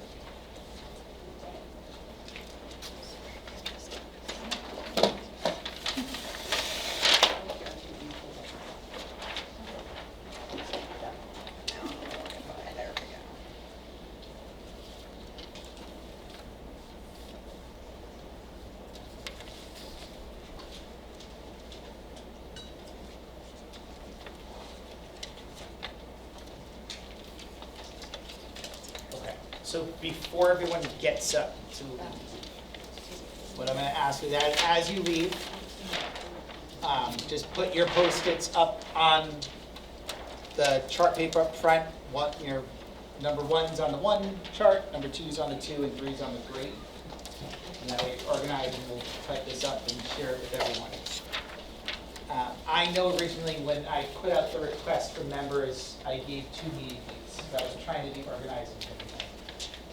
Speaker 1: Okay, so before everyone gets up, so what I'm gonna ask is that as you leave, just put your Post-its up on the chart paper up front. What your number 1's on the 1 chart, number 2's on the 2, and 3's on the 3. And that way it's organized, and we'll type this up and share it with everyone. I know originally when I put out the request for members, I gave 2 meeting dates. So I was trying to be organized and everything.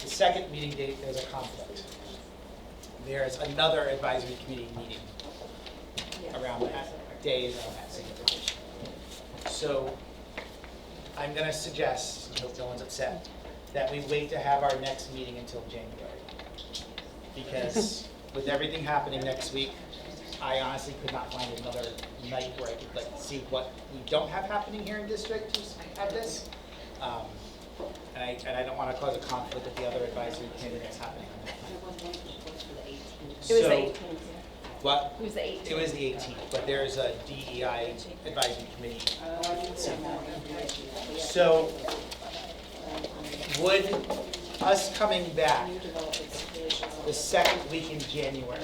Speaker 1: The second meeting date, there's a conflict. There's another advisory committee meeting around that day, around that same position. So I'm going to suggest, I hope no one's upset, that we wait to have our next meeting until January. Because with everything happening next week, I honestly could not find another night where I could like see what we don't have happening here in district to have this. And I don't want to cause a conflict with the other advisory committee that's happening on that night.
Speaker 2: It was the
Speaker 1: So-
Speaker 2: 18th.
Speaker 1: What?
Speaker 2: It was the 18th.
Speaker 1: It was the 18th, but there's a DEI advisory committee. So would us coming back the second week in January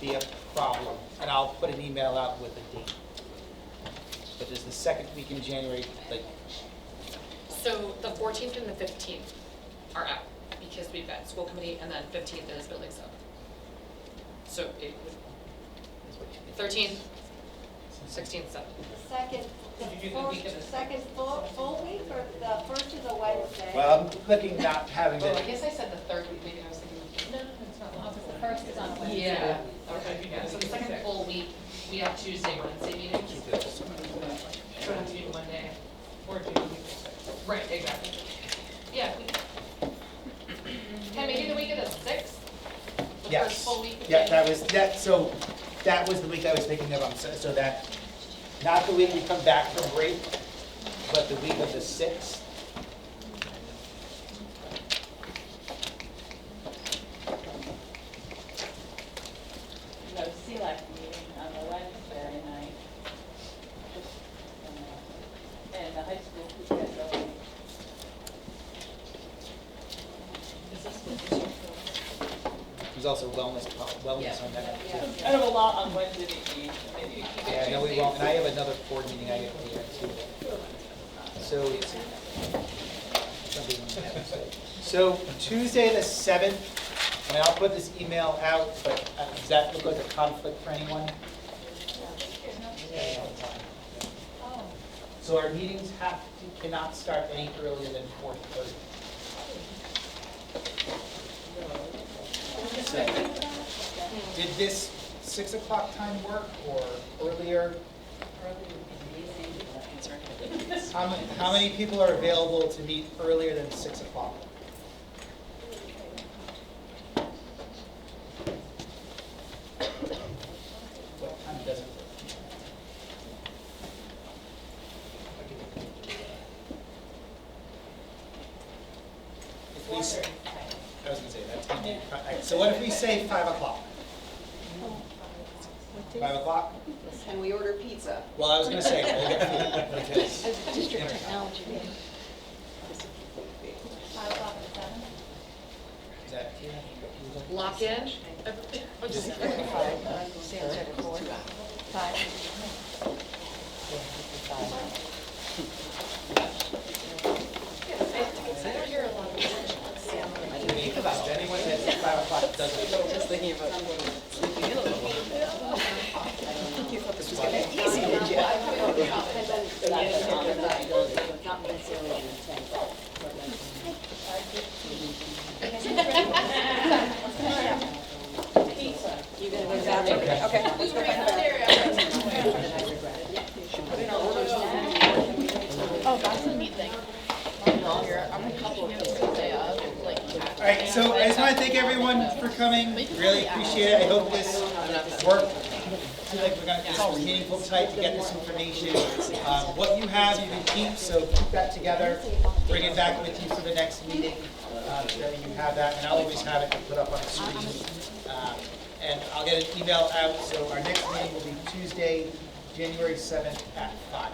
Speaker 1: be a problem? And I'll put an email out with a date. But is the second week in January, like,
Speaker 7: So the 14th and the 15th are out because we've got school committee and then 15th is building sub. So it would, 13th, 16th, 17th.
Speaker 4: The second, second full week, or the first is a Wednesday?
Speaker 1: well, I'm looking not having
Speaker 7: Oh, I
Speaker 1: to,
Speaker 7: guess I said the third week, maybe I was thinking, no, it's not.
Speaker 18: The first is on a Wednesday.
Speaker 7: Yeah, okay, yeah, so the second full week, we have Tuesday, Wednesday meetings. Don't have to do Monday or do the week. Right, exactly. Yeah. And maybe the week of the 6th? The
Speaker 1: yes.
Speaker 7: first full week of
Speaker 1: Yeah,
Speaker 7: January?
Speaker 1: so that was the week I was thinking of, so that, not the week we come back from break, but the week of the 6th.
Speaker 15: No, CLAC meeting on the Wednesday night. And the high school schedule.
Speaker 1: There's also wellness on that night too.
Speaker 15: Kind of a lot on Wednesday evening, so maybe you keep it.
Speaker 1: Yeah, no, we won't, and I have another board meeting I have to be at too. So Tuesday the 7th, I mean, I'll put this email out, but does that look like a conflict for anyone? So our meetings cannot start any earlier than 4:30. So, did this 6 o'clock time work or earlier? How many people are available to meet earlier than 6 o'clock? What time does it work? If we say, I was gonna say, that's gonna be, so what if we say 5 o'clock? 5 o'clock?
Speaker 10: Can we order pizza?
Speaker 1: Well, I was gonna say, we'll get food, because
Speaker 9: District technology meeting.
Speaker 6: 5 o'clock to 7.
Speaker 1: is that,
Speaker 7: Lock in. I'm just.
Speaker 1: does anyone at 5 o'clock doesn't?
Speaker 10: Just thinking about sleeping in a little. I think you thought this was gonna be easy, did you?
Speaker 2: Not necessarily an intent.
Speaker 10: You're gonna go down there? Okay, let's go back
Speaker 9: Oh, that's a neat thing. I'm a couple of kids day of, like.
Speaker 1: All right, so I just want to thank everyone for coming. Really appreciate it. I hope this worked. I feel like this was meaningful tonight to get this information. What you have, you can keep, so keep that together. Bring it back with you for the next meeting, so that you have that, and I'll always have it to put up on the screen. And I'll get an email out, so our next meeting will be Tuesday, January 7th at 5.